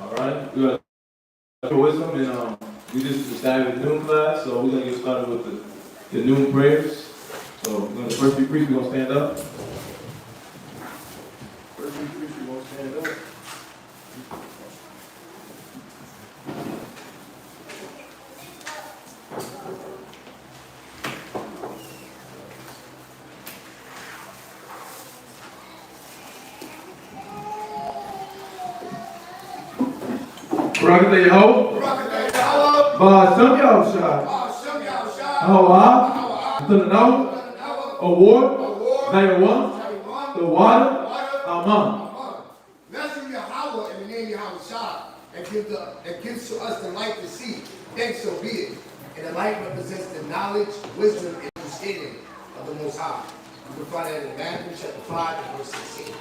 All right, we got wisdom, and we just started the noon class, so we're gonna get started with the noon prayers. So we're gonna first be brief. We're gonna stand up. First be brief. We're gonna stand up. Barakatah Yahweh. S.O.W. Hawa. The award. Nayawa. The water. Aman. Blessing Yahweh in the name of Yahweh that gives to us the light to see. Then so be it. And the light represents the knowledge, wisdom, and understanding of the Most High. You can find that in Matthew chapter 5 and verse 16.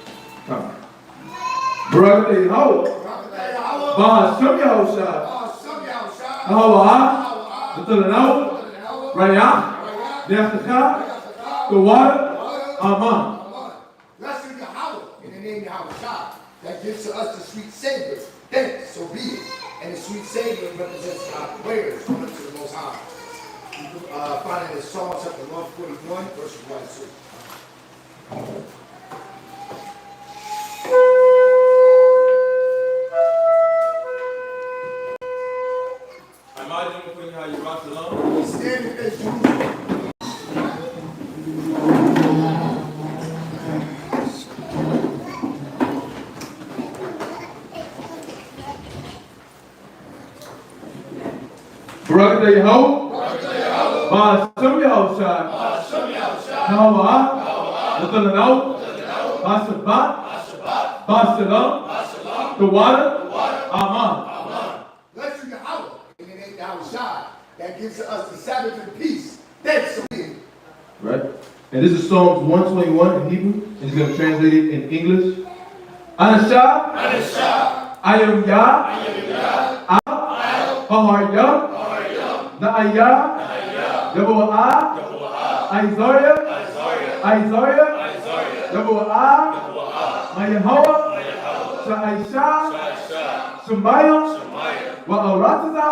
Barakatah Yahweh. S.O.W. Hawa. The Raya. The water. Aman. Blessing Yahweh in the name of Yahweh that gives to us the sweet savor. Then so be it. And the sweet savor represents our prayers coming to the Most High. You can find it in Psalm chapter 141, verses 1 and 2. Imagine when how you rock along. Stand and face Jerusalem. Barakatah Yahweh. S.O.W. Hawa. The Sabbath. The water. Aman. Blessing Yahweh in the name of Yahweh that gives to us the Sabbath and peace. That's so be it. Right? And this is Psalms 121 in Hebrew. And he's going to translate it in English. Anashah. I am Yah. Ahaya. Na'aya. Yabu'ah. Isaiah. Yabu'ah. Mayahawa. Sha'aisha. Shemayah. Wa'arataza.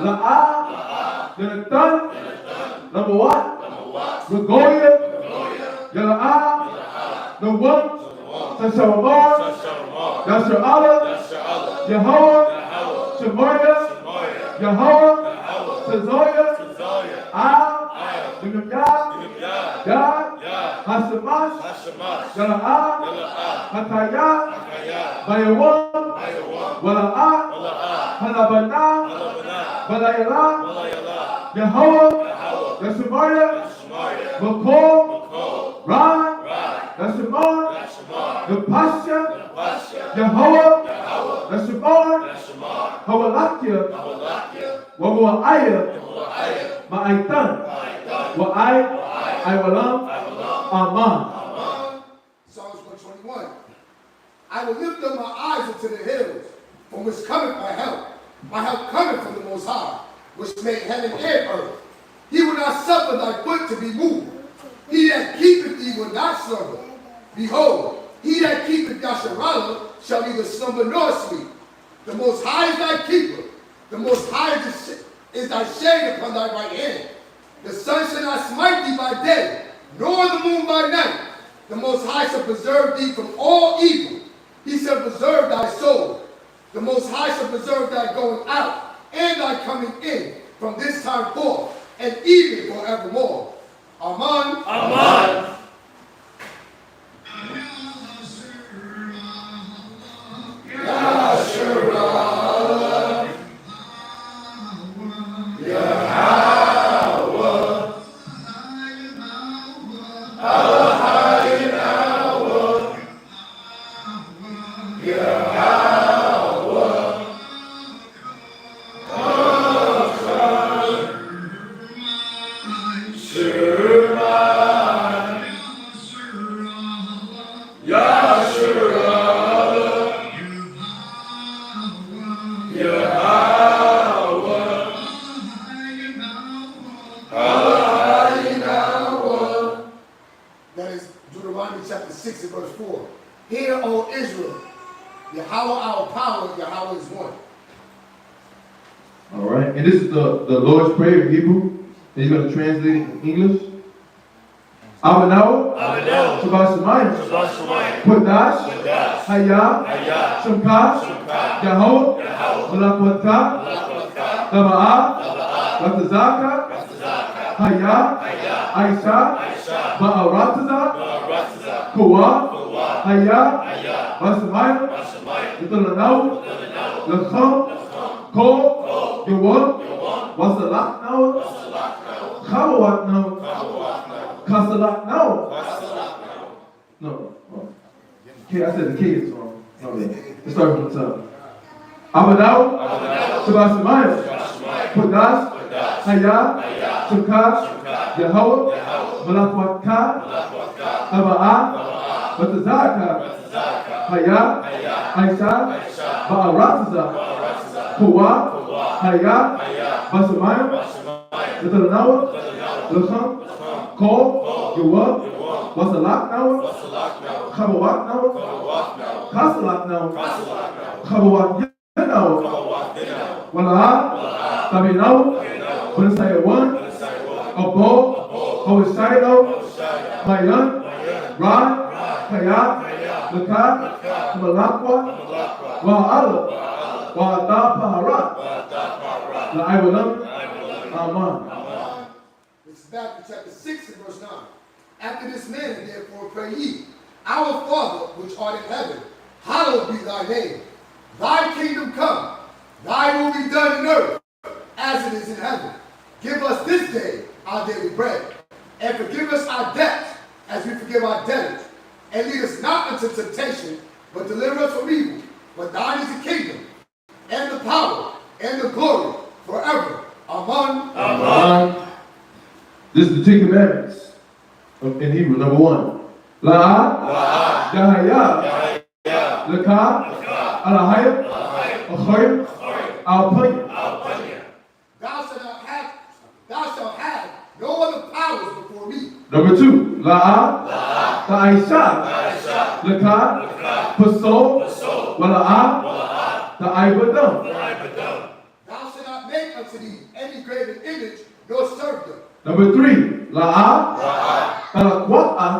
La'ah. Yonatan. Labu'at. Ragoya. Yala'ah. The one. Sasharamar. Yashar'ala. Yahweh. Shemayah. Yahweh. Tezoya. Yad. Hashemash. Yala'ah. Hataya. Bayawan. Wala'ah. Halabana. Balayala. Yahweh. Yashemaya. Makol. Ran. Yashemar. Yapasha. Yahweh. Yashemar. Hawalakia. Wabu'aya. Ma'aitan. I walam. Aman. Psalms 121. I will lift up my eyes into the hills, from which cometh my help. My help cometh from the Most High, which made heaven and earth. He will not suffer thy foot to be moved. He that keepeth thee will not slumber. Behold, he that keepeth Yasharala shall neither slumber nor sleep. The Most High is thy keeper. The Most High is thy shade upon thy right hand. The sun shall not smite thee by day, nor the moon by night. The Most High shall preserve thee from all evil. He shall preserve thy soul. The Most High shall preserve thy going out and thy coming in from this time forth and even forevermore. Amen. Amen. Shema. our power, Yahweh is one. All right. And this is the Lord's Prayer in Hebrew. And he's going to translate it in English. Abanaw, Shabbat Shemayim, Kodash, Hayah, Shemkah, Yahweh, Malakwata, Taba'ah, Ratazaka, Hayah, Aisha, Ba'arataza, Kowa, Hayah, Bashemayim, Yitolanaw, Lecham, Ko, Yawah, Wasalaknaw, Chawawatnaw, Kasalaknaw. No. Okay, I said the K is wrong. Okay. Let's start from the top. Abanaw, Shabbat Shemayim, Kodash, Hayah, Shemkah, Yahweh, Malakwata, Taba'ah, Ratazaka, Hayah, Aisha, Ba'arataza, Kowa, Hayah, Bashemayim, Yitolanaw, Lecham, Ko, Yawah, Wasalaknaw, Chawawatnaw, Kasalaknaw, Chawawatnaw, Wala'ah, Tabinaw, Benisayawan, Abo, Hoshayno, Mayan, Ran, Kayat, Lekah, Malakwa, Wa'ala, Wa'ata Paharat, La'aywalam, Aman. This is back to chapter 6 and verse 9. After this manner, therefore, pray ye, Our Father, which art in heaven, hallowed be thy name. Thy kingdom come, thy will be done in earth, as it is in heaven. Give us this day our daily bread, and forgive us our debts, as we forgive our debtors. And lead us not into temptation, but deliver us from evil. For thine is the kingdom, and the power, and the glory, forever. Amen. Amen. This is the Ten Commandments in Hebrew. Number 1. La'ah, Yahayah, Lekah, Alahayah, Achoyah, Al-Payah. Thou shalt have no other powers before me. Number 2. La'ah, Ta'aisha, Lekah, Pasol, Wala'ah, Ta'aibadam. Thou shalt not make unto thee any graven image, nor serve them. Number 3. La'ah, Talakwa'ah,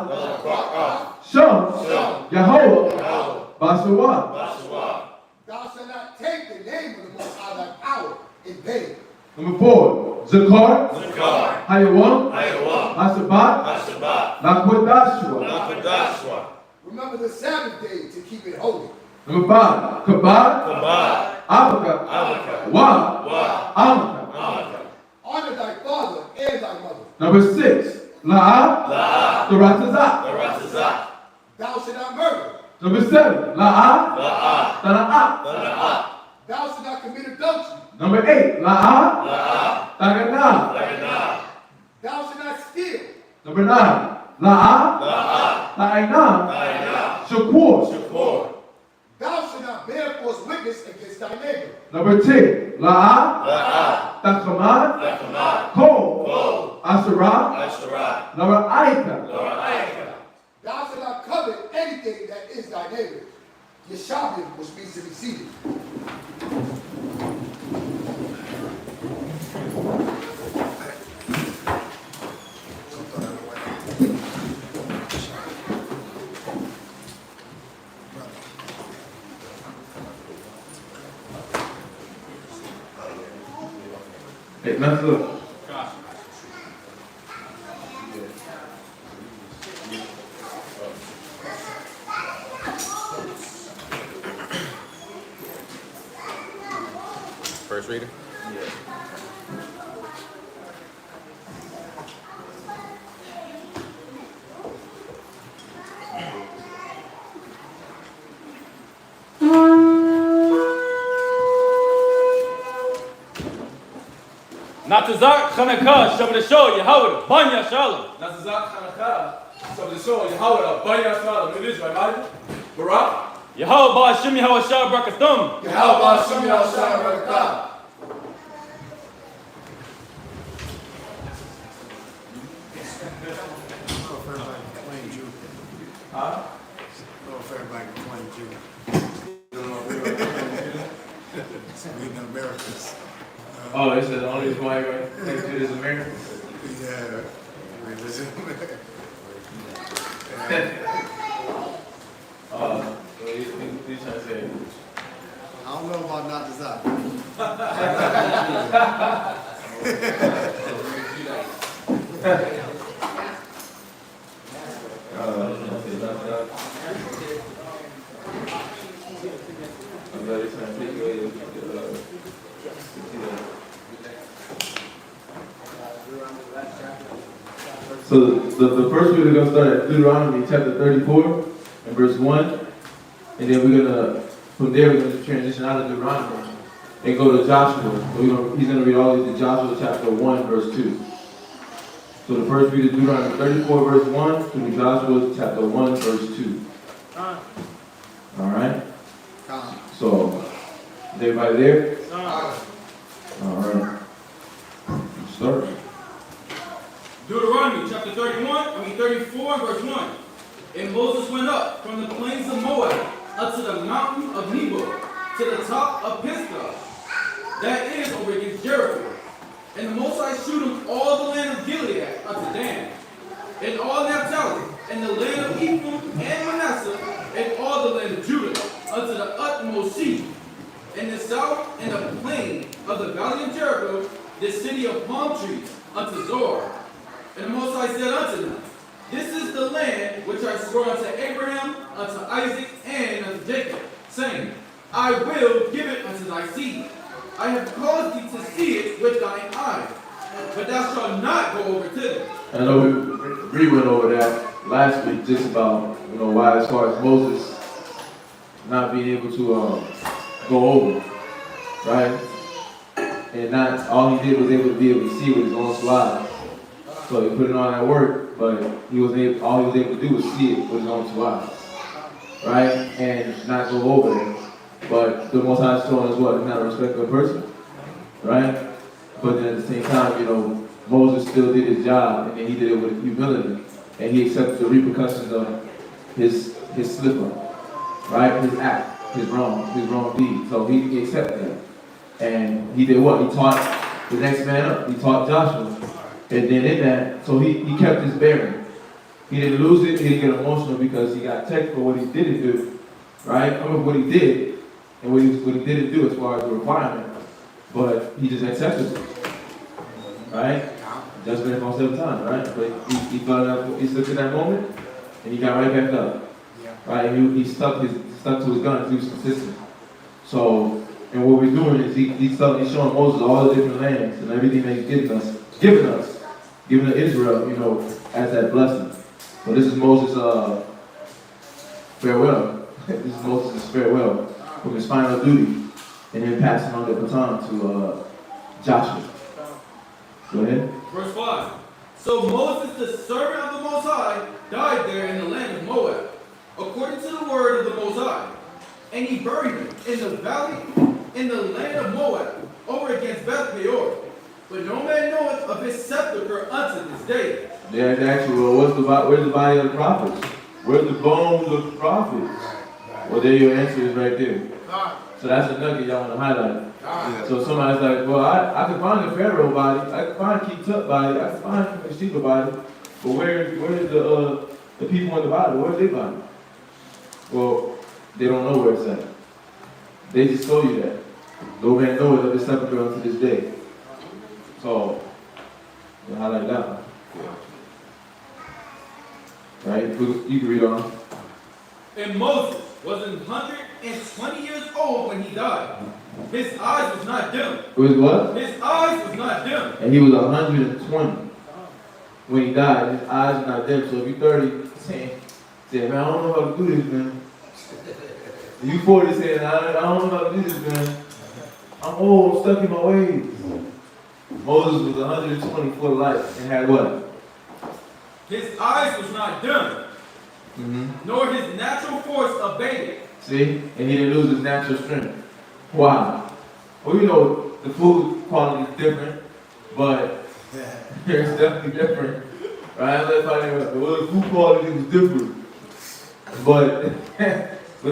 Sham, Yahweh, Bashawa. Thou shalt not take the name of the Most High thy power in vain. Number 4. Zakar, Hayawam, Hashabat, Lakwatashwa. Remember the Sabbath day to keep it holy. Number 5. Kabad, Abaka, Wa, Amaka. Honor thy father and thy mother. Number 6. La'ah, Taratazak. Thou shalt not murder. Number 7. La'ah, Tana'ah. Thou shalt not commit adultery. Number 8. La'ah, Taganah. Thou shalt not steal. Number 9. La'ah, Ta'ainah, Shakur. Thou shalt not bear false witness against thy neighbor. Number 10. La'ah, Tachamad, Ko, Asherah. Number Aika. Thou shalt not covet anything that is thy neighbor. Yeshavim, which means to be seated. Hey, let's look. First reader? Natazak Chanukah, Shabbat Show, Yahweh, Banya Shalom. Nazazak Chanukah, Shabbat Shalom, Yahweh, Banya Shalom. It is right, Barak. Yahweh Ba'ashim Yahweh Shah Brakathum. Yahweh Ba'ashim Yahweh Shah Brakathum. Huh? If everybody can claim you. We in the Americas. Oh, it says the only reason why everybody thinks it is Americans. Yeah. Religion. So he's trying to say. I don't know about not desire. So the first week we're going to start at Deuteronomy chapter 34 and verse 1. And then we're going to, from there we're going to transition out of Deuteronomy and go to Joshua. So he's going to read all these in Joshua chapter 1 verse 2. So the first read is Deuteronomy 34 verse 1 to Joshua chapter 1 verse 2. Alright? So, is everybody there? Alright. Start. Deuteronomy chapter 34 verse 1. And Moses went up from the plains of Moab unto the mountain of Nebo, to the top of Pisgah, that is over against Jericho. And the Most High shewed him all the land of Gilead unto Dan, and all Naphtali, and the land of Ephraim and Manasseh, and all the land of Judah, unto the utmost sea, and the south and the plain of the valley of Jericho, the city of palm trees, unto Zoar. And the Most High said unto them, This is the land which I swore unto Abraham, unto Isaac, and unto Jacob, saying, I will give it unto thy seed. I have caused thee to see it with thine eyes, but thou shalt not go over to them. I know we went over that last week, just about, why as far as Moses not being able to go over, right? And not all he did was able to be able to see with his own eyes. So he put in all that work, but all he was able to do was see it with his own two eyes, right? And not go over it. But the Most High is showing us what? Not a respectful person, right? But then at the same time, Moses still did his job, and then he did it with humility, and he accepted the repercussions of his slip up, right? His act, his wrong deed. So he accepted that, and he did what? He taught the next man up. He taught Joshua, and then in that, so he kept his bearing. He didn't lose it. He didn't get emotional because he got checked for what he didn't do, right? I mean, what he did. And what he didn't do as far as the requirement, but he just accepted it, right? Just been for 7 times, right? But he thought up, he looked at that moment, and he got right back up, right? And he stuck to his guns. He was consistent. So, and what we're doing is he's showing Moses all the different lands and everything that he's given to Israel, as that blessing. So this is Moses' farewell. This is Moses' farewell from his final duty, and then passing on the baton to Joshua. Go ahead. Verse 5. So Moses, the servant of the Most High, died there in the land of Moab, according to the word of the Most High. And he buried him in the valley, in the land of Moab, over against Beth Peor. But no man knoweth of his sepulchre unto this day. Yeah, actually, well, where's the body of the prophets? Where's the bones of the prophets? Well, there your answer is right there. So that's a nugget y'all want to highlight. So somebody's like, well, I can find the Pharaoh body, I can find King Tut body, I can find the Sheba body, but where's the people in the body? Where's their body? Well, they don't know where it's at. They just told you that. No man knows of his sepulchre unto this day. So, you highlight that one. Right? You can read on. And Moses was 120 years old when he died. His eyes was not dim. It was what? His eyes was not dim. And he was 120 when he died. His eyes were not dim. So if you're 30, say, man, I don't know how to do this, man. If you 40, saying, I don't know how to do this, man. I'm old, I'm stuck in my ways. Moses was 120 for life and had what? His eyes was not dim. Nor his natural force abated. See? And he didn't lose his natural strength. Why? Well, the food quality is different, but it's definitely different. Right? Let's find out. Well, the food quality was different. But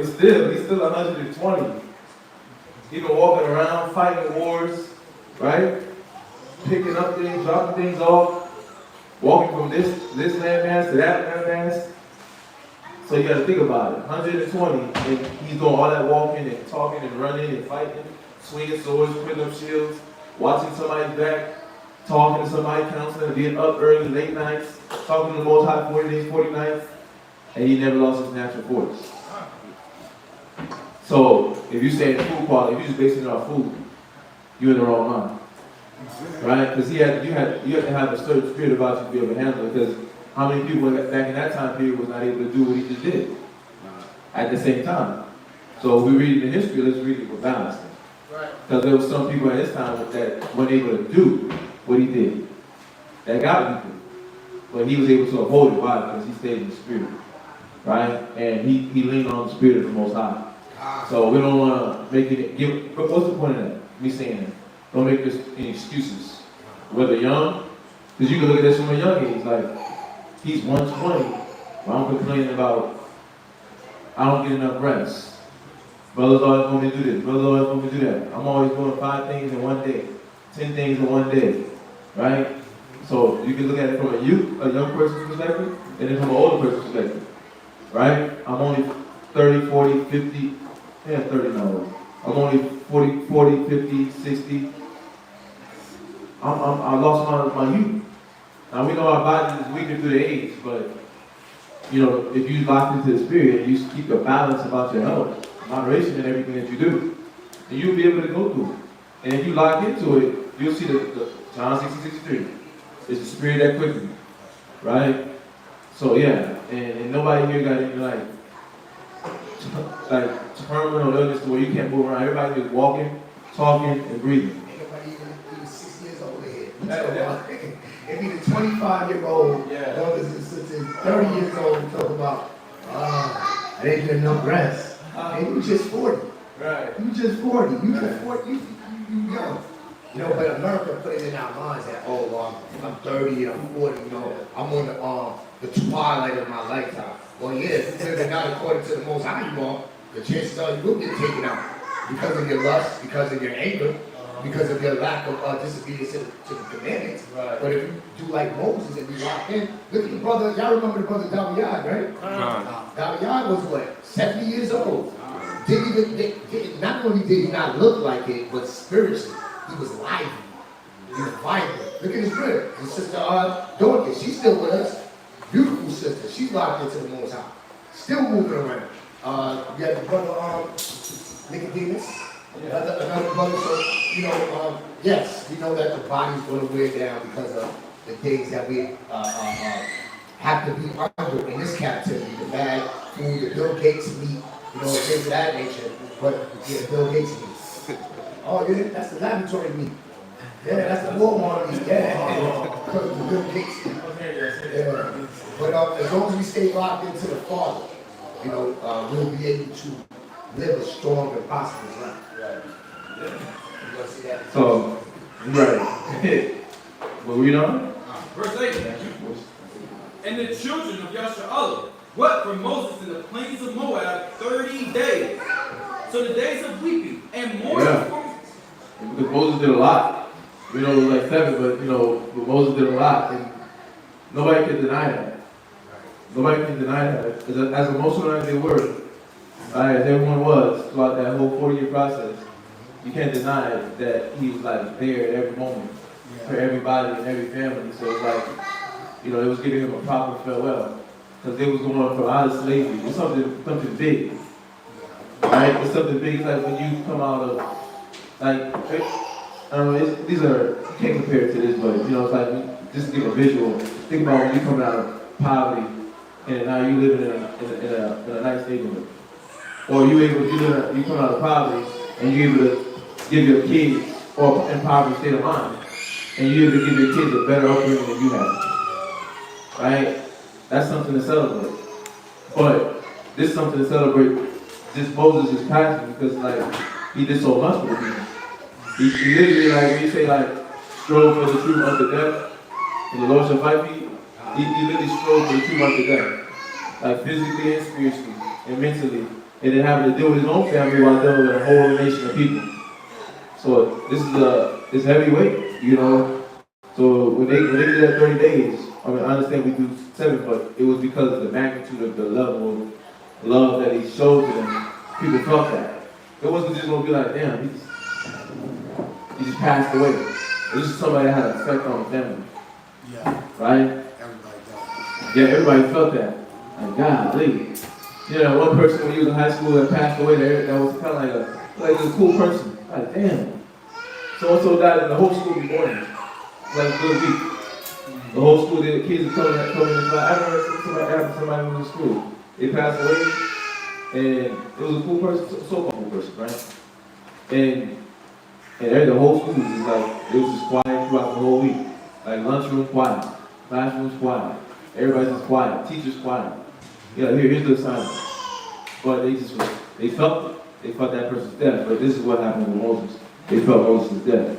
still, he's still 120. He's been walking around, fighting wars, right? Picking up things, dropping things off, walking from this landmass to that landmass. So you got to think about it. 120, and he's doing all that walking and talking and running and fighting, swinging swords, putting up shields, watching somebody's back, talking to somebody, counseling, being up early, late nights, talking to the Most High 40 days, 40 nights, and he never lost his natural voice. So if you say food quality, if you're just basing it off food, you're in the wrong mind, right? Because you have to have a certain spirit about you to be able to handle it. Because how many people back in that time period was not able to do what he just did at the same time? So if we read the history, let's read it with balance. Because there was some people at his time that weren't able to do what he did. That got people. But he was able to uphold it. Why? Because he stayed in the spirit. Right? And he leaned on the spirit of the Most High. So we don't want to make it, but what's the point of that? Me saying that. Don't make this any excuses. Whether young, because you can look at this from a young age, like, he's 120, but I'm complaining about, I don't get enough rest. Brothers always want me to do this, brothers always want me to do that. I'm always doing 5 things in one day, 10 things in one day, right? So you can look at it from a young person's perspective, and then from an older person's perspective, right? I'm only 30, 40, 50, 30 now. I'm only 40, 50, 60. I lost my youth. Now we know our body is weaker through the age, but you know, if you lock into the spirit, you keep a balance about your health, moderation in everything that you do, and you'll be able to go through it. And if you lock into it, you'll see the John 60:63. It's the spirit that quickens, right? So yeah, and nobody here got any like terminal illness to where you can't move around. Everybody just walking, talking, and breathing. Ain't nobody even 6 years old here. It be the 25-year-old, brothers and sisters, 30 years old, and talk about, I didn't get enough rest. And you just 40. Right. You just 40. You just 40. You young. You know, but America put it in our minds that, I'm 30 and I'm 40, you know, I'm on the twilight of my lifetime. Well, yeah, if you live not according to the Most High you are, the chances are you will get taken out because of your lust, because of your anger, because of your lack of disobedience to the commandments. Right. But if you do like Moses and you lock in, look at the brother, y'all remember the brother Dawiyad, right? Dawiyad was what, 70 years old. Not only did he not look like it, but spiritually, he was lively. He was vibrant. Look at his brother. His sister Dorcas, she's still with us. Beautiful sister. She's locked into the Most High. Still moving around. We have the brother Nicodemus. Another brother. So, you know, yes, we know that the body's going to wear down because of the things that we have to be under in this captivity. The bad food, the Bill Gates meat, you know, things of that nature. But, yeah, Bill Gates meat. Oh, yeah, that's the laboratory meat. Yeah, that's the Walmart meat. Yeah, because of the Bill Gates meat. Yeah. But as long as we stay locked into the Father, you know, we'll be able to live a strong and prosperous life. Right. So, right. What we on? Verse 8. And the children of S.O.W. wept for Moses in the plains of Moab 30 days. So the days of weeping and mourning. Yeah. Because Moses did a lot. We know it was like 7, but you know, Moses did a lot, and nobody can deny that. Nobody can deny that. As emotional as they were, as everyone was throughout that whole 40-year process, you can't deny that he was like there at every moment for everybody and every family. So it's like, you know, it was giving him a proper farewell because they was going from out of slavery. It's something big, right? It's something big. It's like when you come out of, like, I don't know. These are, you can't compare it to this, but you know, it's like just to give a visual. Think about when you come out of poverty and now you live in a nice neighborhood, or you come out of poverty and you're able to give your kids, or impoverished state of mind, and you're able to give your kids a better upbringing than you have, right? That's something to celebrate. But this is something to celebrate. This Moses is passionate because like he did so much for the people. He literally, like when you say like strove for the truth unto death, and the Lord shall fight me. He literally strove for the truth unto death, like physically and spiritually and mentally, and then having to deal with his own family while dealing with a whole nation of people. So this is it's heavyweight, you know. So when they did that 30 days, I mean, I understand we do 7, but it was because of the magnitude of the level of love that he showed to them. People felt that. It wasn't just gonna be like, damn, he just passed away. This is somebody that had an effect on the family. Yeah. Right? Everybody does. Yeah, everybody felt that. Like, golly. You know, one person when he was in high school that passed away, that was kind of like a cool person. Like, damn. So-and-so died and the whole school be mourning. Like a good week. The whole school, the kids are coming in. I remember somebody was in school. They passed away, and it was a cool person, so cool person, right? And the whole school was just like, it was just quiet throughout the whole week. Like lunchroom quiet, classroom's quiet, everybody's just quiet, teachers quiet. You know, here's the assignment. But they felt that person's death. But this is what happened with Moses. They felt Moses' death.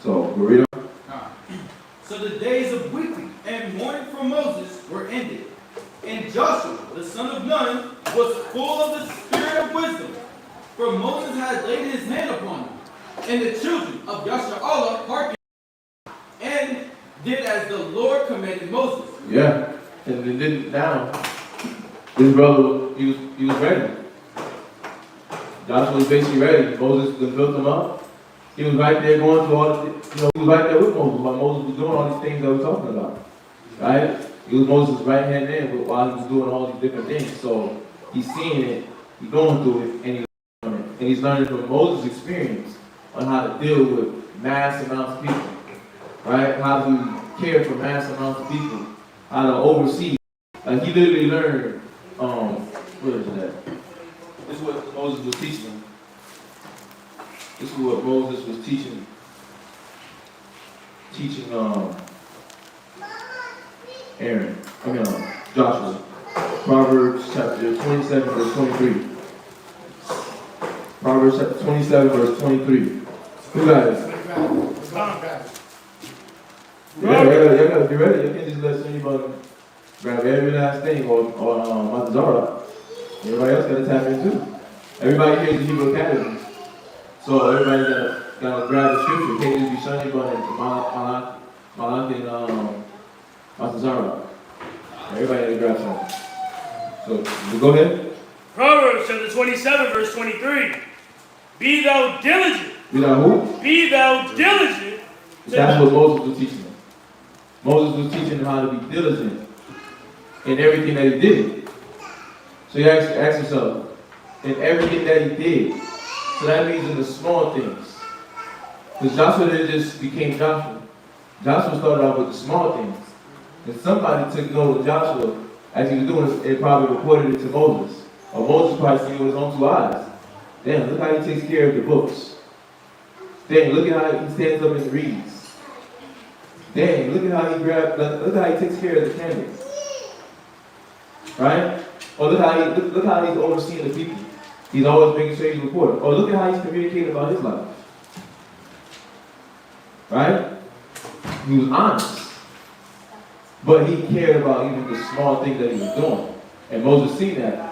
So we'll read on. So the days of weeping and mourning for Moses were ended. And Joshua, the son of Nun, was full of the spirit of wisdom, for Moses had laid his hand upon him. And the children of Yasharallah hearkened and did as the Lord commanded Moses. Yeah, and then now, this brother, he was ready. Joshua was basically ready. Moses built him up. He was right there going through all the, he was right there with Moses while Moses was doing all these things that we're talking about. Right? He was Moses' right hand man while he was doing all these different things. So he's seeing it, he's going through it, and he's learning it. And he's learning from Moses' experience on how to deal with mass amounts of people. Right? How to care for mass amounts of people. How to oversee. Like he literally learned, what is that? This is what Moses was teaching him. This is what Moses was teaching Aaron. Joshua. Proverbs chapter 27, verse 23. Proverbs chapter 27, verse 23. Who got it? You gotta be ready. You can't just let anybody grab every last thing or Matazara. Everybody else gotta tap in too. Everybody here is the Hebrew Academy. So everybody gotta grab the scripture. Can't just be shunning about Malak and Matazara. Everybody gotta grab something. So go ahead. Proverbs chapter 27, verse 23. Be thou diligent. Be thou who? Be thou diligent. That's what Moses was teaching him. Moses was teaching him how to be diligent in everything that he did. So you ask yourself, in everything that he did. So that means in the small things. Because Joshua didn't just became Joshua. Joshua started off with the small things. And somebody took note of Joshua as he was doing it and probably reported it to Moses. Or Moses probably seen it with his own 2 eyes. Damn, look how he takes care of the books. Damn, look at how he stands up and reads. Dang, look at how look how he takes care of the candles. Right? Or look how he's overseeing the people. He's always making sure he's reporting. Or look at how he's communicating about his life. Right? He was honest. But he cared about even the small things that he was doing. And Moses seen that.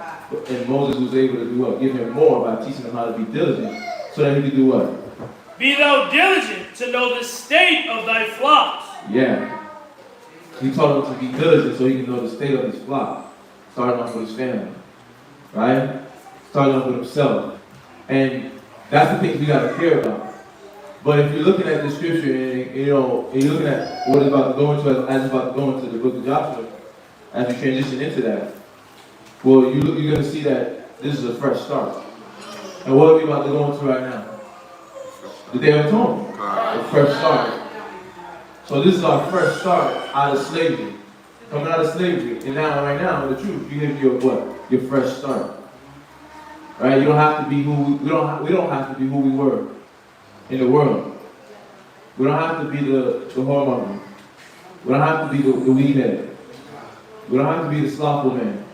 And Moses was able to do what? Give him more by teaching him how to be diligent. So that he could do what? Be thou diligent to know the state of thy flocks. Yeah. He taught him to be diligent so he can know the state of his flock. Starting off with his family. Right? Starting off with himself. And that's the things we got to care about. But if you're looking at the scripture and you're looking at what it's about to go into as it's about to go into the book of Joshua, as we transition into that, well, you're going to see that this is a fresh start. And what are we about to go into right now? The Day of Atonement. A fresh start. So this is our fresh start out of slavery. Coming out of slavery. And now, right now, the truth, you have your what? Your fresh start. Right? You don't have to be we don't have to be who we were in the world. We don't have to be the whoremonger. We don't have to be the weed head. We don't have to be the slothful man.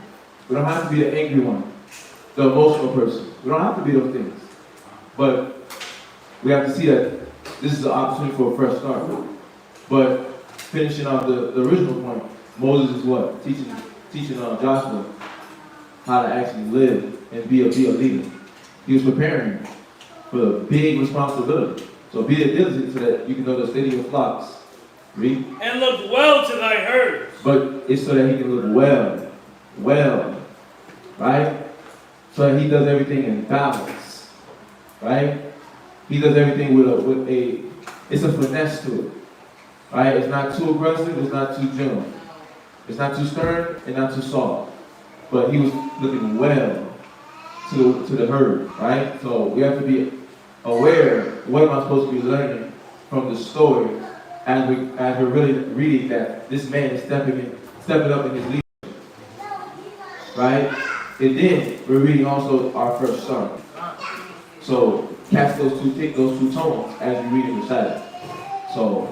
We don't have to be the angry one, the emotional person. We don't have to be those things. But we have to see that this is an opportunity for a fresh start. But finishing off the original point, Moses is what? Teaching Joshua how to actually live and be a leader. He was preparing for a big responsibility. So be diligent so that you can know the state of your flocks. Read. And look well to thy herds. But it's so that he can look well, right? So that he does everything in balance, right? He does everything with a, it's a finesse to it, right? It's not too aggressive, it's not too gentle. It's not too stern and not too soft. But he was looking well to the herd, right? So we have to be aware, what am I supposed to be learning from the story as we're really reading that this man is stepping up in his leadership, right? And then we're reading also our first son. So catch take those two tones as you read in the Sabbath. So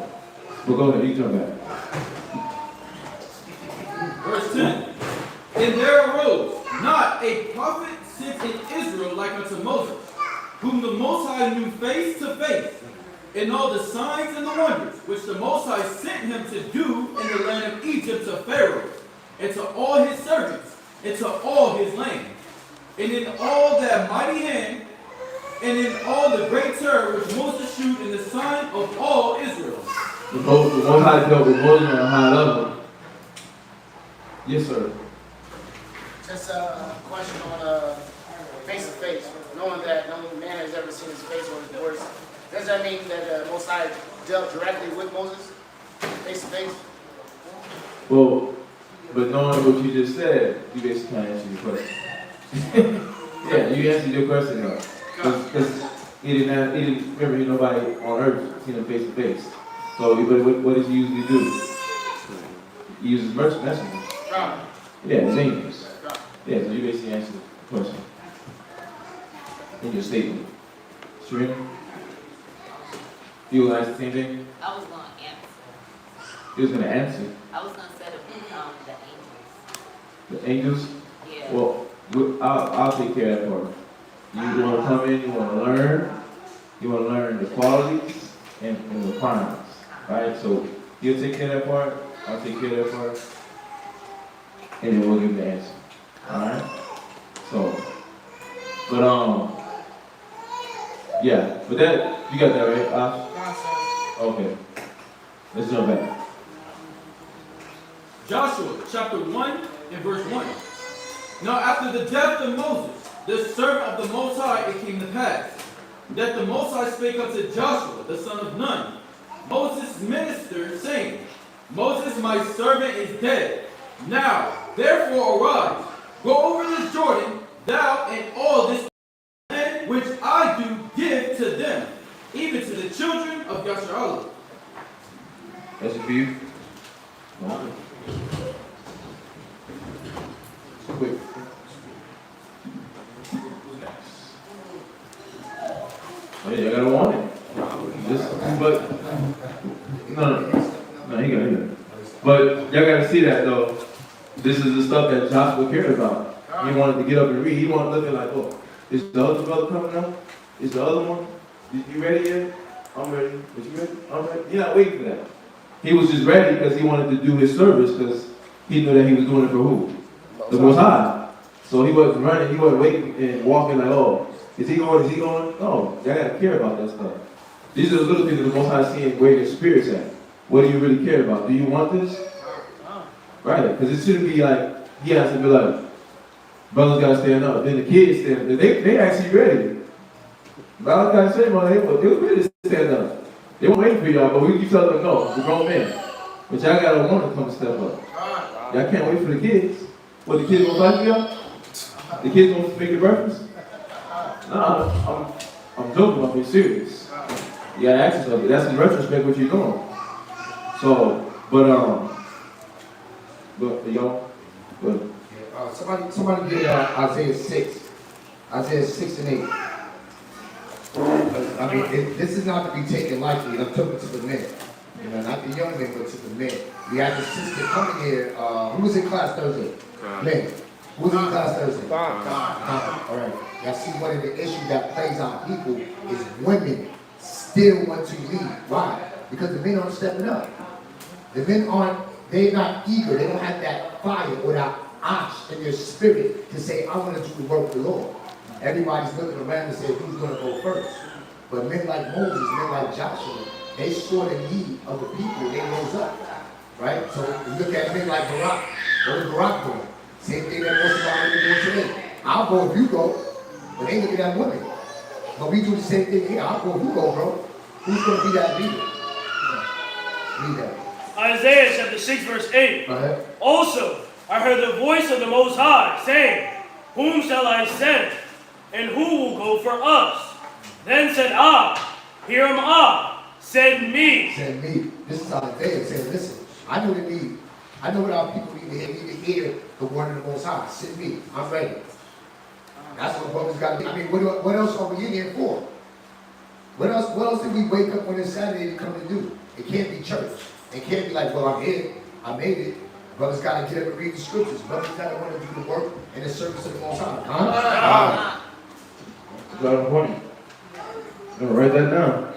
we'll go ahead, you turn back. Verse 10. And there arose not a prophet sent in Israel like unto Moses, whom the Most High knew face to face, in all the signs and the wonders which the Most High sent him to do in the land of Egypt to Pharaoh, and to all his servants, and to all his land, and in all that mighty hand, and in all the great terror which Moses shewed in the sign of all Israel. The Most High dealt with Moses on a high level. Yes, sir. Just a question on face to face. Knowing that no man has ever seen his face or his voice, does that mean that Most High dealt directly with Moses, face to face? Well, but knowing what you just said, you basically kind of answered your question. Yeah, you answered your question though. Because he didn't remember nobody on earth seen him face to face. So what does he usually do? He uses messengers. Yeah, it's angels. Yeah, so you basically answered the question in your statement. Serena? You will ask the same thing? I was going to answer. You was going to answer? I was going to say the angels. The angels? Yeah. Well, I'll take care of that part. You want to come in, you want to learn the qualities and the requirements, right? So he'll take care of that part, I'll take care of that part, and then we'll give the answer. Alright? So, yeah, but that, you got that right, Ash? Okay. Let's jump back. Joshua chapter 1 and verse 1. Now after the death of Moses, the servant of the Most High, it came to pass, that the Most High spake unto Joshua, the son of Nun, Moses' minister, saying, Moses my servant is dead. Now, therefore arise, go over this Jordan, thou and all this land which I do give to them, even to the children of S.O.W. That's it for you? No. Quick. Oh yeah, I got a warning. But no, he got it. But y'all gotta see that though. This is the stuff that Joshua cared about. He wanted to get up and read. He wanted looking like, oh, is the other brother coming up? Is the other one? You ready yet? I'm ready. Was you ready? I'm ready. You're not waiting for that. He was just ready because he wanted to do his service because he knew that he was doing it for who? The Most High. So he wasn't running. He wasn't waiting and walking like, oh, is he going? Is he going? No, y'all gotta care about that stuff. These are the little things that the Most High seeing where your spirit's at. What do you really care about? Do you want this? Right, because it shouldn't be like, he has to be like, brothers gotta stand up. Then the kids stand up. They actually ready. Brothers gotta stand up. They were ready to stand up. They weren't waiting for y'all, but we keep telling them, no, we're grown men. But y'all gotta want to come step up. Y'all can't wait for the kids. What, the kids gonna fight for y'all? The kids gonna make the breakfast? Nah, I'm joking, I'm being serious. You gotta ask yourself, that's in retrospect what you're doing. So, but y'all, good. Somebody get Isaiah 6. Isaiah 6 and 8. I mean, this is not to be taken lightly. I'm talking to the men. You know, not the young men, but to the men. We had the sister coming here. Who was in class Thursday? Men. Who was in class Thursday? All right. Y'all see one of the issues that plays on people is women still want to lead. Why? Because the men aren't stepping up. The men they're not eager. They don't have that fire or that ash in their spirit to say, I want to do the work of the Lord. Everybody's looking around and saying, who's going to go first? But men like Moses, men like Joshua, they saw the need of the people. They rose up, right? So you look at men like Barak. What was Barak doing? Same thing that most of our women doing today. I'll go if you go, but they looking at women. But we do the same thing here. I'll go if you go, bro. Who's going to be that leader? Leader. Isaiah chapter 6, verse 8. Go ahead. Also, I heard the voice of the Most High, saying, Whom shall I send? And who will go for us? Then said I, Here am I, send me. Send me. This is Isaiah saying, listen, I know the need. I know what our people need to hear. They need to hear the word of the Most High. Send me. I'm ready. That's what brothers got to do. I mean, what else are we in here for? What else did we wake up on this Saturday to come to do? It can't be church. It can't be like, well, I'm here. I made it. Brothers got to get up and read the scriptures. Brothers got to want to do the work in the service of the Most High. Huh? Got a point. I'm gonna write that down.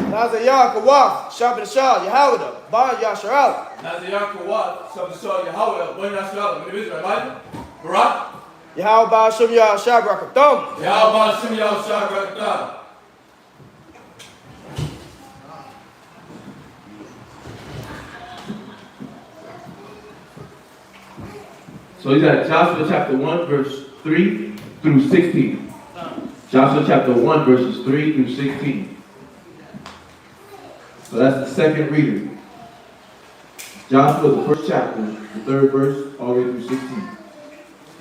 Nazayah Kawaf, Shabbat Shah, Yahawada, Bar Yasharal, Naziyah Kawat, Sabbath, Yahweh, Boy Nasral, Min Israel, right? Barak, Yahawah Shem Yah Shabrakathum, Yahweh, Shem Yah, Shah, Barakatah. So you got Joshua chapter 1, verse 3 through 16. Joshua chapter 1, verses 3 through 16. So that's the second reading. Joshua, the first chapter, the third verse, all the way through 16.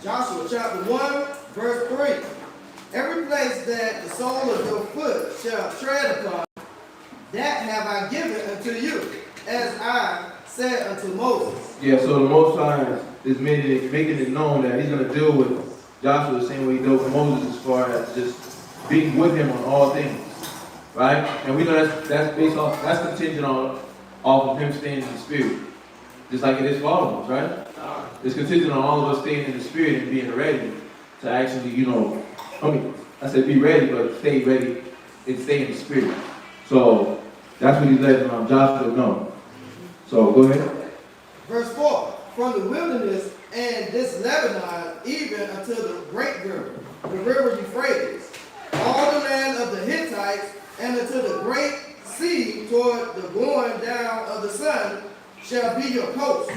Joshua chapter 1, verse 3. Every place that the sole of your foot shall tread upon, that have I given unto you, as I said unto Moses. Yeah, so the Most High is making it known that he's going to deal with Joshua the same way he dealt with Moses as far as just being with him on all things. Right? And we know that's based off, that's contingent off of him staying in the spirit. Just like it is for all of us, right? It's contingent on all of us staying in the spirit and being ready to actually, I said be ready, but stay ready and stay in the spirit. So that's what he's letting Joshua know. So go ahead. Verse 4. From the wilderness and this Lebanon, even unto the great river, the river Euphrates, all the land of the Hittites, and unto the great sea toward the going down of the sun, shall be your coast.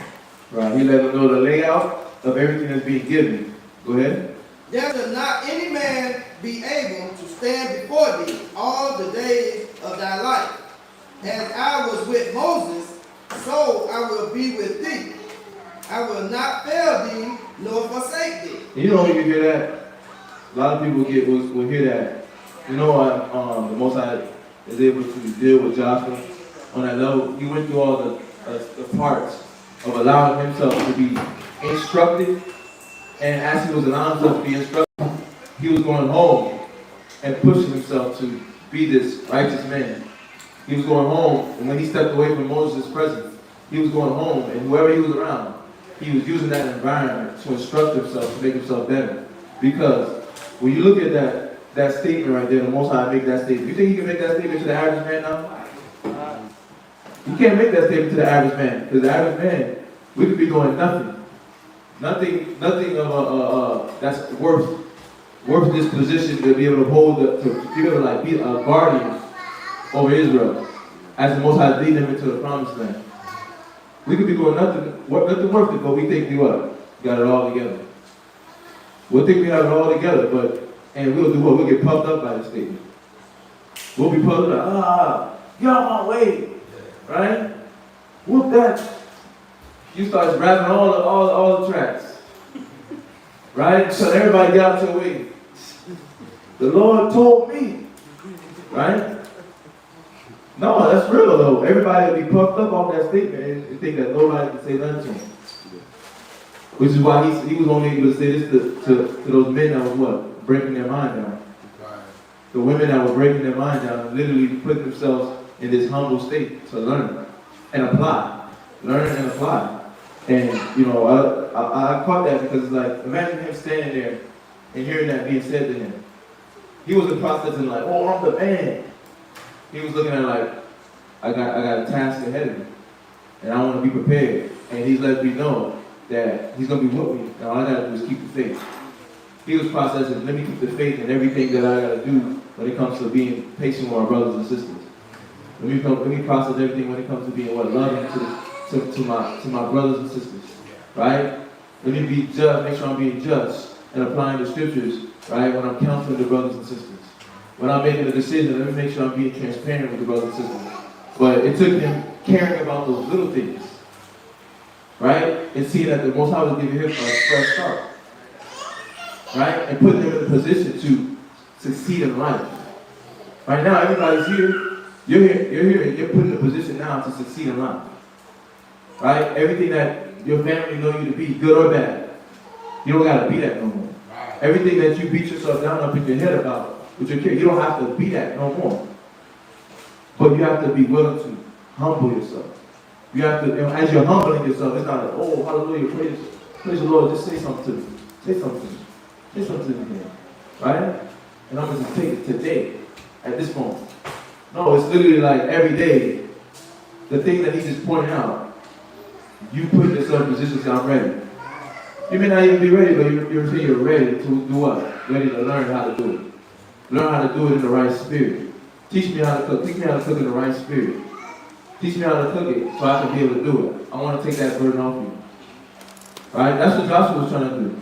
Right, he let them know the layout of everything that's being given. Go ahead. There shall not any man be able to stand before thee all the days of thy life. As I was with Moses, so I will be with thee. I will not fail thee, nor forsake thee. You know, you can hear that. A lot of people will hear that. You know what? The Most High is able to deal with Joshua on that level. He went through all the parts of allowing himself to be instructed, and as he was allowing himself to be instructed, he was going home and pushing himself to be this righteous man. He was going home, and when he stepped away from Moses' presence, he was going home, and whoever he was around, he was using that environment to instruct himself, to make himself better. Because when you look at that statement right there, the Most High make that statement. You think he can make that statement to the average man now? You can't make that statement to the average man, because the average man, we could be doing nothing of that's worth this position to be able to hold, to be able to like be a guardian over Israel, as the Most High lead them into the promised land. We could be doing nothing worth it, but we think we got it all together. We'll think we have it all together, and we'll do what? We'll get puffed up by the statement. We'll be puffed up, get out my way, right? Whoop that. You start rapping all the tracks, right? So everybody get out your way. The Lord told me, right? No, that's real though. Everybody will be puffed up off that statement and think that nobody can say nothing to him. Which is why he was only able to say this to those men that was what? Breaking their mind down. The women that were breaking their mind down, literally putting themselves in this humble state to learn and apply. Learn and apply. And, I caught that because it's like, imagine him standing there and hearing that being said to him. He wasn't processing like, oh, I'm the man. He was looking at it like, I got a task ahead of me, and I want to be prepared. And he's let me know that he's gonna be with me, and all I gotta do is keep the faith. He was processing, let me keep the faith in everything that I gotta do when it comes to being patient with our brothers and sisters. Let me process everything when it comes to being loving to my brothers and sisters, right? Let me be just, make sure I'm being just and applying the scriptures, right? When I'm counseling the brothers and sisters. When I'm making a decision, let me make sure I'm being transparent with the brothers and sisters. But it took him caring about those little things, right? And seeing that the Most High was giving him a fresh start, right? And putting him in a position to succeed in life. Right now, everybody's here. You're here, and you're put in a position now to succeed in life. Right? Everything that your family know you to be, good or bad, you don't gotta be that no more. Everything that you beat yourself down up in your head about with your kid, you don't have to be that no more. But you have to be willing to humble yourself. You have to, as you're humbling yourself, it's not like, oh, hallelujah, praise the Lord, just say something to me. Say something to me. Say something to me. Right? And I'm going to take it today, at this moment. No, it's literally like every day, the thing that he just pointed out, you put yourself in position to say, I'm ready. You may not even be ready, but you're saying you're ready to do what? Ready to learn how to do it. Learn how to do it in the right spirit. Teach me how to cook. Teach me how to cook in the right spirit. Teach me how to cook it so I can be able to do it. I want to take that burden off you. Right? That's what Joshua was trying to do.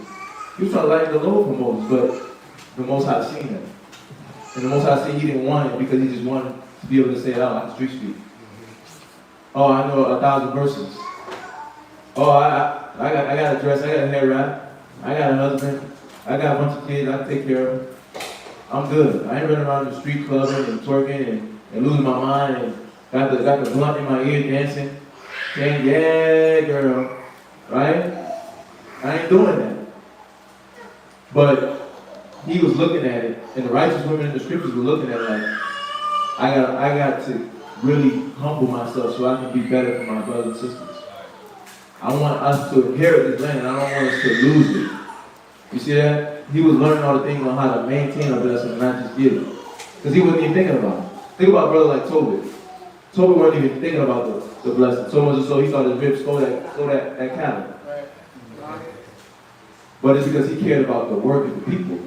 He was trying to lighten the load for Moses, but the Most High seen that. And the Most High said he didn't want it because he just wanted to be able to say it out like the street speak. Oh, I know 1,000 verses. Oh, I got a dress, I got a hair wrap, I got a husband, I got a bunch of kids, I take care of them. I'm good. I ain't running around the street clubbing and twerking and losing my mind and got the blunt in my ear dancing, saying, yeah, girl, right? I ain't doing that. But he was looking at it, and the righteous women in the scriptures were looking at it like, I got to really humble myself so I can be better for my brothers and sisters. I want us to inherit this land, and I don't want us to lose it. You see that? He was learning all the things on how to maintain a blessing and not just give it. Because he wasn't even thinking about it. Think about a brother like Toby. Toby wasn't even thinking about the blessing. So much so he thought his rib stole that cattle. But it's because he cared about the work of the people.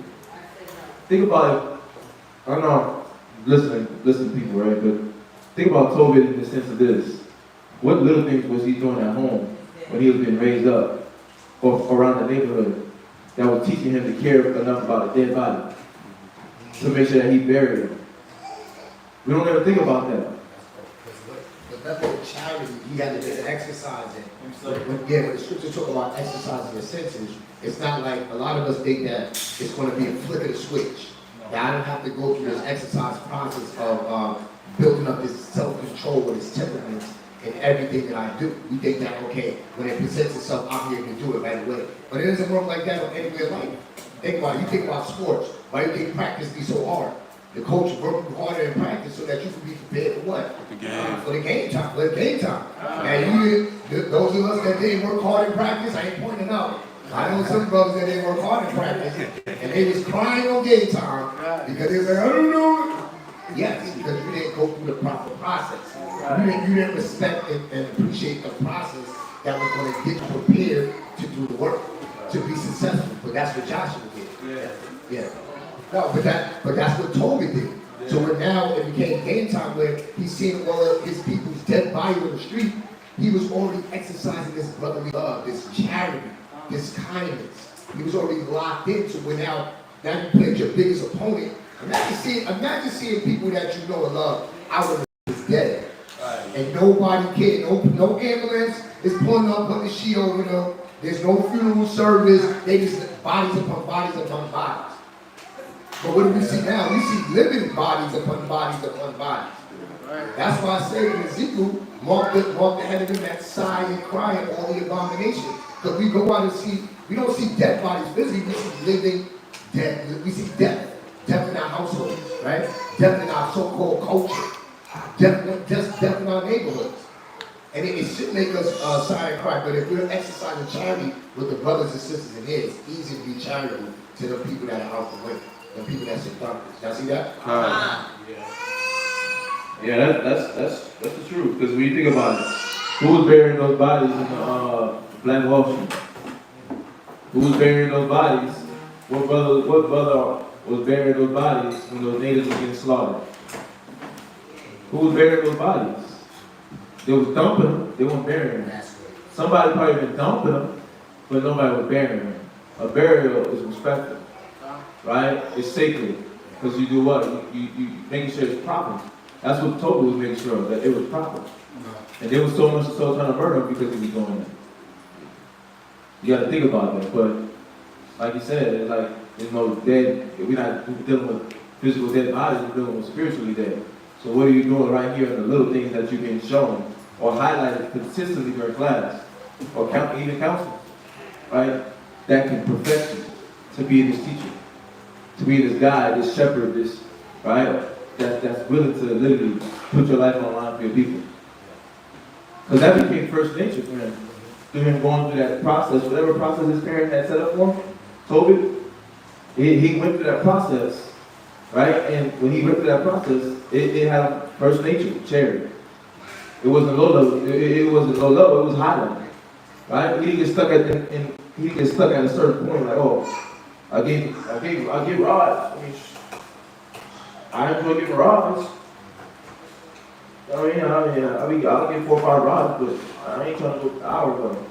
Think about it. I know, listen to people, right? But think about Toby in the sense of this. What little things was he doing at home when he was being raised up or around the neighborhood that was teaching him to care enough about a dead body to make sure that he buried him? We don't ever think about that. The level of charity he had to be exercising. When the scriptures talk about exercising your senses, it's not like a lot of us think that it's going to be a flick of the switch. That I don't have to go through this exercise process of building up this self-control with this temperament in everything that I do. We think that, okay, when it presents itself, I'm here to do it right away. But it doesn't work like that on anywhere in life. Think about it. You think about sports. Why do you think practice be so hard? The coach working harder in practice so that you can be prepared for what? For the game time. For the game time. And those of us that didn't work hard in practice, I ain't pointing out. I know some brothers that didn't work hard in practice, and they was crying on game time because they was like, I don't know. Yes, because you didn't go through the proper process. You didn't respect and appreciate the process that was going to get you prepared to do the work, to be successful. But that's what Joshua did. Yeah. No, but that's what Toby did. So when now it became game time where he's seeing all of his people's dead bodies on the street, he was already exercising this brotherly love, this charity, this kindness. He was already locked into where now you played your biggest opponent. Imagine seeing people that you know and love out of this dead. And nobody cared, no ambulance is pulling up, putting the sheet over them. There's no funeral service. They just bodies upon bodies upon bodies. But what do we see now? We see living bodies upon bodies upon bodies. That's why I say in Ezekiel, mark the head of them that sigh and cry at all the abominations. Because we go out and see, we don't see dead bodies physically, we see living dead. We see death. Death in our household, right? Death in our so-called culture. Death in our neighborhoods. And it should make us sigh and cry. But if we're exercising charity with the brothers and sisters in here, it's easy to be charitable to the people that are out the way. The people that's in darkness. Y'all see that? Yeah, that's the truth. Because when you think about it, who was burying those bodies in the Black Wall Street? Who was burying those bodies? What brother was burying those bodies when those natives were getting slaughtered? Who was burying those bodies? They was dumping them. They weren't burying them. Somebody probably been dumping them, but nobody was burying them. A burial is respectful, right? It's sacred because you do what? You making sure it's proper. That's what S.O.W was making sure, that it was proper. And they was so much so trying to murder him because he was doing that. You got to think about that. But like you said, it's like there's no dead. We're not dealing with physical dead bodies. We're dealing with spiritually dead. So what are you doing right here in the little things that you're being shown or highlighted consistently during class or even counseling, right? That can perfect you to be this teacher, to be this guy, this shepherd, this right? That's willing to literally put your life on the line for your people. Because that became first nature for him. Through him going through that process, whatever process his parents had set up for him, S.O.W, he went through that process, right? And when he went through that process, it had first nature, charity. It wasn't low level, it wasn't low level, it was high level. Right? He didn't get stuck at a certain point like, oh, I give rods. I enjoy giving rods. I'll get 4 or 5 rods, but I ain't trying to go to hours though.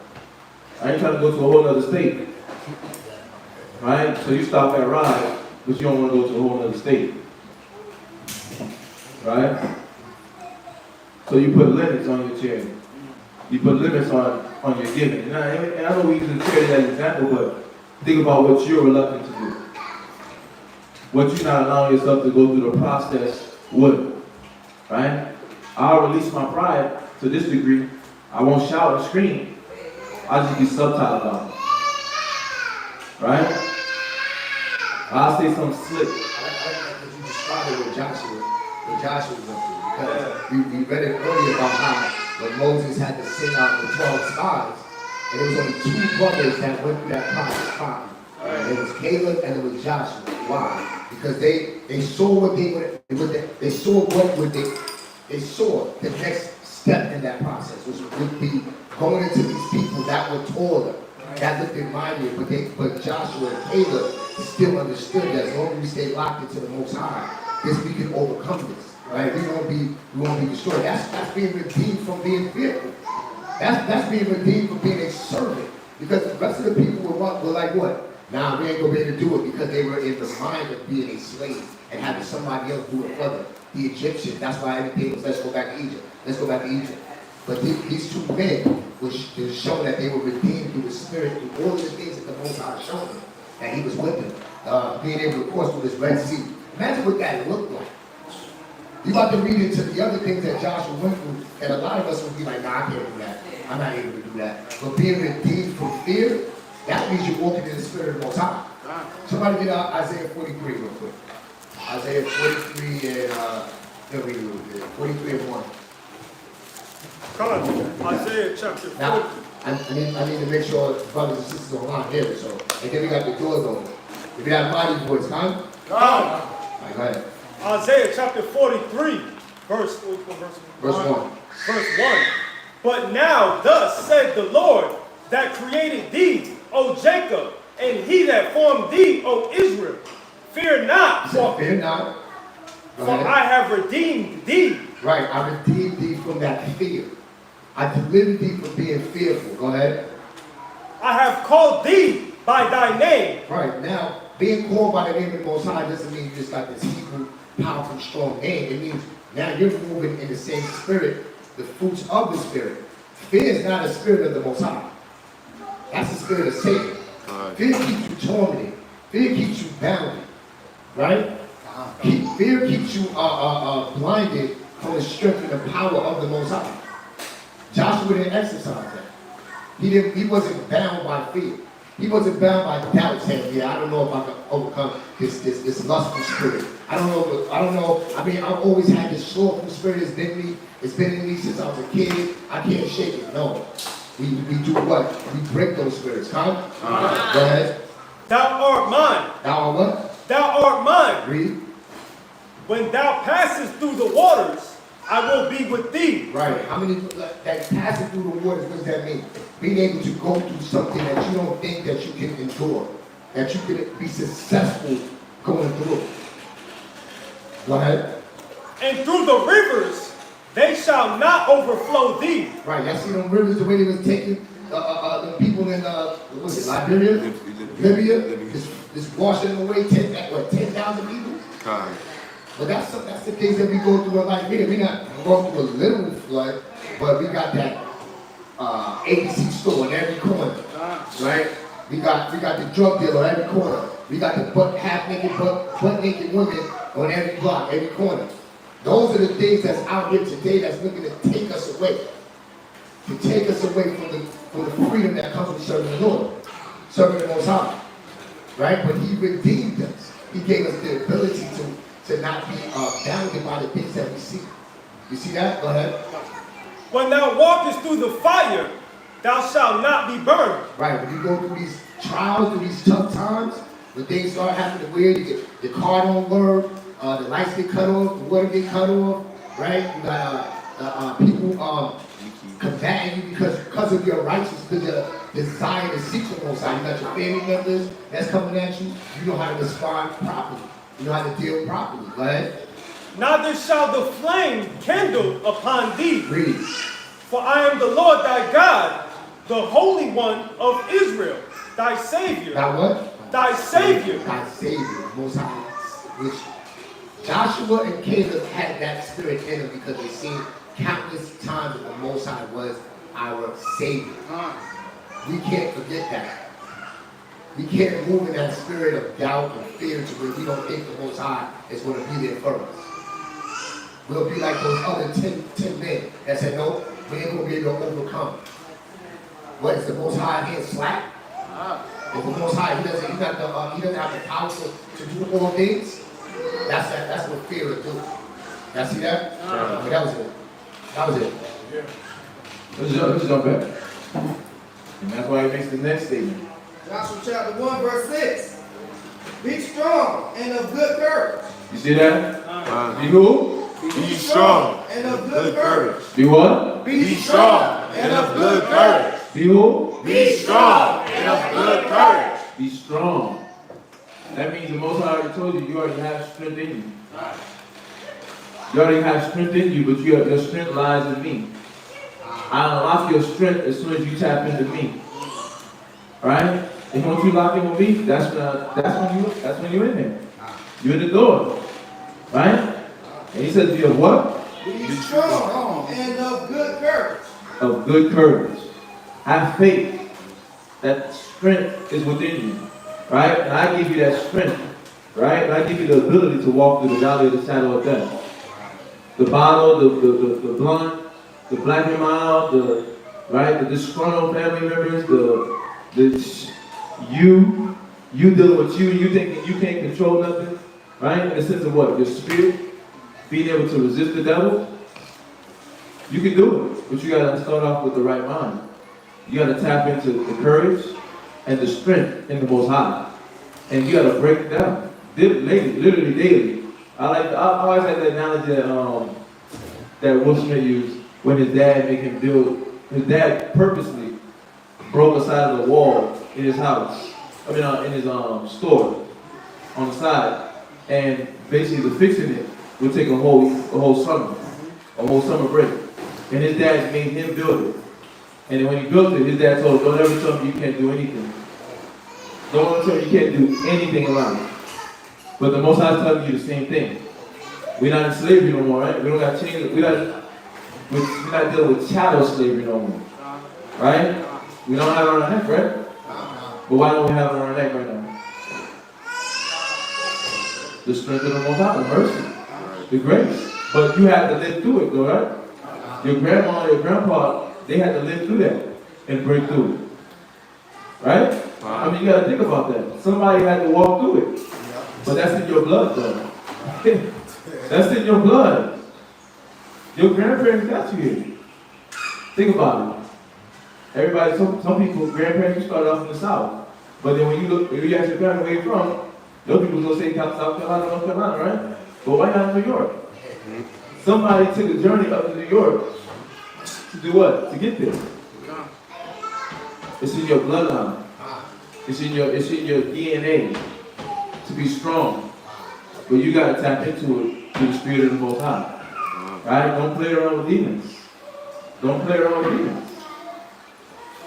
I ain't trying to go to a whole other state. Right? So you stop at rod, but you don't want to go to a whole other state. Right? So you put limits on your charity. You put limits on your giving. And I know we use the charity as an example, but think about what you're reluctant to do. What you're not allowing yourself to go through the process with. Right? I'll release my pride to this degree. I won't shout and scream. I'll just be subtitled on it. Right? I'll say something slick. I like that you described it with Joshua was up to. Because we read it earlier about how when Moses had to sing out the 12 spies, and there was only 2 brothers that went through that process properly. It was Caleb and it was Joshua. Why? Because they saw what they saw the next step in that process, which would be going into these people that were taller, that looked mightier, but Joshua and Caleb still understood that as long as we stay locked into the Most High, we can overcome this, right? We won't be destroyed. That's being redeemed from being fearful. That's being redeemed from being a servant. Because the rest of the people were like what? Nah, we ain't gonna be able to do it because they were in the mind of being a slave and having somebody else do it for them. The Egyptians, that's why everything was, let's go back to Egypt. Let's go back to Egypt. But these 2 men was showing that they were redeemed through the Spirit, through all the things that the Most High showed them, that He was with them. Being able to cross through this Red Sea. Imagine what that looked like. You about to read into the other things that Joshua went through, and a lot of us would be like, nah, I can't do that. I'm not able to do that. But being redeemed from fear, that means you're walking in the Spirit of the Most High. Somebody get out Isaiah 43 real quick. Isaiah 43 and, read a little bit. 43 and 1. Come on, Isaiah chapter 40. Now, I need to make sure brothers and sisters online hear it, so, and then we got the doors open. If you have mighty voice, come. Come. All right, go ahead. Isaiah chapter 43, verse 1. Verse 1. But now thus said the Lord that created thee, O Jacob, and he that formed thee, O Israel. Fear not, Fear not. For I have redeemed thee. Right, I redeemed thee from that fear. I delivered thee from being fearful. Go ahead. I have called thee by thy name. Right, now, being called by the name of the Most High doesn't mean you just got this Hebrew, powerful, strong name. It means now you're moving in the same spirit, the fruits of the Spirit. Fear is not a spirit of the Most High. That's the spirit of Satan. Fear keeps you tormented. Fear keeps you bound. Right? Fear keeps you blinded from the strength and the power of the Most High. Joshua didn't exercise that. He wasn't bound by fear. He wasn't bound by doubt, saying, yeah, I don't know if I can overcome this lustful spirit. I don't know. I mean, I've always had this slothful spirit. It's been in me since I was a kid. I can't shake it. No. We do what? We break those spirits. Come. Go ahead. Thou art mine. Thou art what? Thou art mine. Read. When thou passest through the waters, I will be with thee. Right. How many that passing through the waters, what does that mean? Being able to go through something that you don't think that you can endure, that you can be successful going through. Go ahead. And through the rivers they shall not overflow thee. Right. Y'all see them rivers, the way they was taking the people in what was it, Liberia? Libya? Just washing away 10,000 people? But that's the things that we go through in life here. We're not going through a literal flood, but we got that ABC store in every corner, right? We got the drug dealer on every corner. We got the half-naked, butt-naked women on every block, every corner. Those are the things that's out here today that's looking to take us away. To take us away from the freedom that comes from serving the Lord, serving the Most High, right? But He redeemed us. He gave us the ability to not be bounded by the things that we see. You see that? Go ahead. When thou walkest through the fire, thou shalt not be burned. Right. When you go through these trials, through these tough times, when things start happening weird, you get the car don't work, the lights get cut off, the water get cut off, right? You got people combating you because of your righteousness, because your desire to seek the Most High. You got your family members that's coming at you. You know how to respond properly. You know how to deal properly. Go ahead. Neither shall the flame kindle upon thee. Read. For I am the Lord thy God, the Holy One of Israel, thy Savior. Now what? Thy Savior. Thy Savior, Most High. Which Joshua and Caleb had that spirit in them because they seen countless times that the Most High was our Savior. We can't forget that. We can't move in that spirit of doubt and fear to where we don't think the Most High is going to be there for us. We'll be like those other 10 men that said, no, we ain't going to be able to overcome. What, is the Most High hand slack? Is the Most High, he doesn't have the power to do all things? That's what fear will do. Y'all see that? Okay, that was it. That was it. Let's jump back. And that's why he makes the next statement. Joshua chapter 1, verse 6. Be strong and of good courage. You see that? Be who? Be strong and of good courage. Be what? Be strong and of good courage. Be who? Be strong and of good courage. Be strong. That means the Most High already told you already have strength in you. You already have strength in you, but your strength lies in me. I unlock your strength as soon as you tap into me. Right? And once you lock in with me, that's when you're in there. You're in the door. Right? And he says to you, what? Be strong and of good courage. Of good courage. Have faith. That strength is within you. Right? And I give you that strength. Right? And I give you the ability to walk through the valley of the shadow of death. The bottle, the blunt, the black and mild, the disgruntled family members, you dealing with you thinking you can't control nothing, right? In the sense of what? Your spirit, being able to resist the devil. You can do it, but you gotta start off with the right mind. You gotta tap into the courage and the strength in the Most High. And you gotta break it down. Literally daily. I always had that analogy that Will Smith used when his dad made him build. His dad purposely broke a side of the wall in his house. In his store on the side, and basically the fixing it would take a whole summer break. And his dad made him build it. And then when he built it, his dad told him, "Don't ever tell me you can't do anything. Don't ever tell me you can't do anything around it." But the Most High is telling you the same thing. We're not in slavery no more, right? We don't got chains. We're not dealing with chattel slavery no more, right? We don't have it on our neck, right? But why don't we have it on our neck right now? The strength of the Most High, the mercy, the grace. But you have to live through it, though, right? Your grandma, your grandpa, they had to live through that and break through it, right? I mean, you got to think about that. Somebody had to walk through it, but that's in your blood, though. That's in your blood. Your grandparents got you here. Think about it. Everybody, some people, grandparents started off in the South. But then when you ask your parents where you're from, those people gonna say South Carolina, North Carolina, right? But why not New York? Somebody took a journey up to New York to do what? To get there. It's in your bloodline. It's in your DNA to be strong. But you gotta tap into it through the Spirit of the Most High. Right? Don't play around with demons. Don't play around with demons.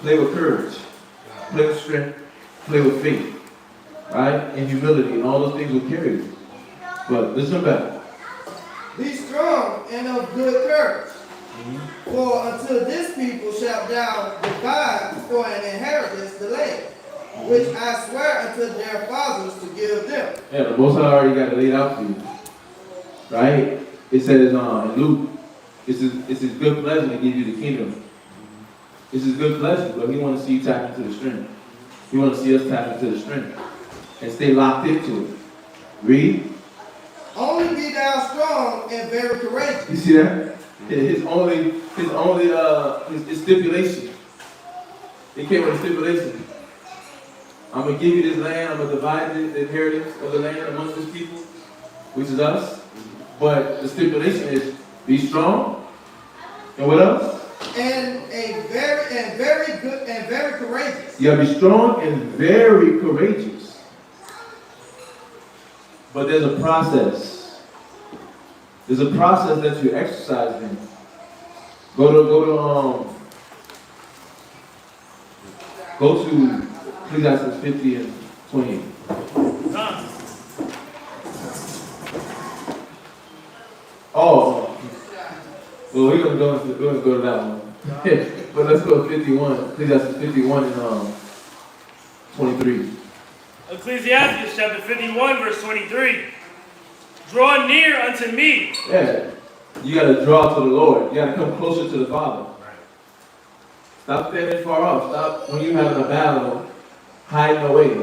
Play with courage. Play with strength. Play with faith. Right? And humility. And all those things will carry you. But listen back. Be strong and of good courage. For unto this people shalt thou divide for an inheritance the land, which I swear unto their fathers to give them. Yeah, the Most High already got it laid out for you. Right? It says in Luke, it's his good pleasure to give you the kingdom. It's his good pleasure, but he wants to see you tap into the strength. He wants to see us tap into the strength and stay locked into it. Read. Only be thou strong and very courageous. You see that? His stipulation. It came with a stipulation. I'm gonna give you this land. I'm gonna divide the inheritance of the land amongst this people, which is us. But the stipulation is be strong. And what else? And very courageous. You gotta be strong and very courageous. But there's a process. There's a process that you exercise in. Go to Ecclesiastes 50 and 28. Oh, well, we're gonna go to that one. But let's go to 51. Ecclesiastes 51 and 23. Ecclesiastes chapter 51, verse 23. Draw near unto me. Yeah, you gotta draw to the Lord. You gotta come closer to the Father. Stop standing far off. Stop when you're having a battle, hiding away.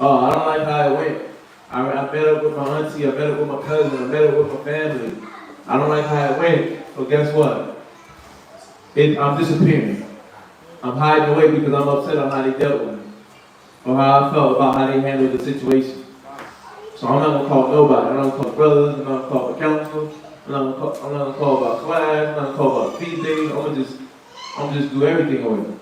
Oh, I don't like how it went. I met up with my auntie, I met up with my cousin, I met up with my family. I don't like how it went. So guess what? I'm disappearing. I'm hiding away because I'm upset on how they dealt with me. Or how I felt about how they handled the situation. So I'm not going to call nobody. I'm not going to call brothers. I'm not going to call the council. I'm not going to call about class. I'm not going to call about feed days. I'm just do everything over there.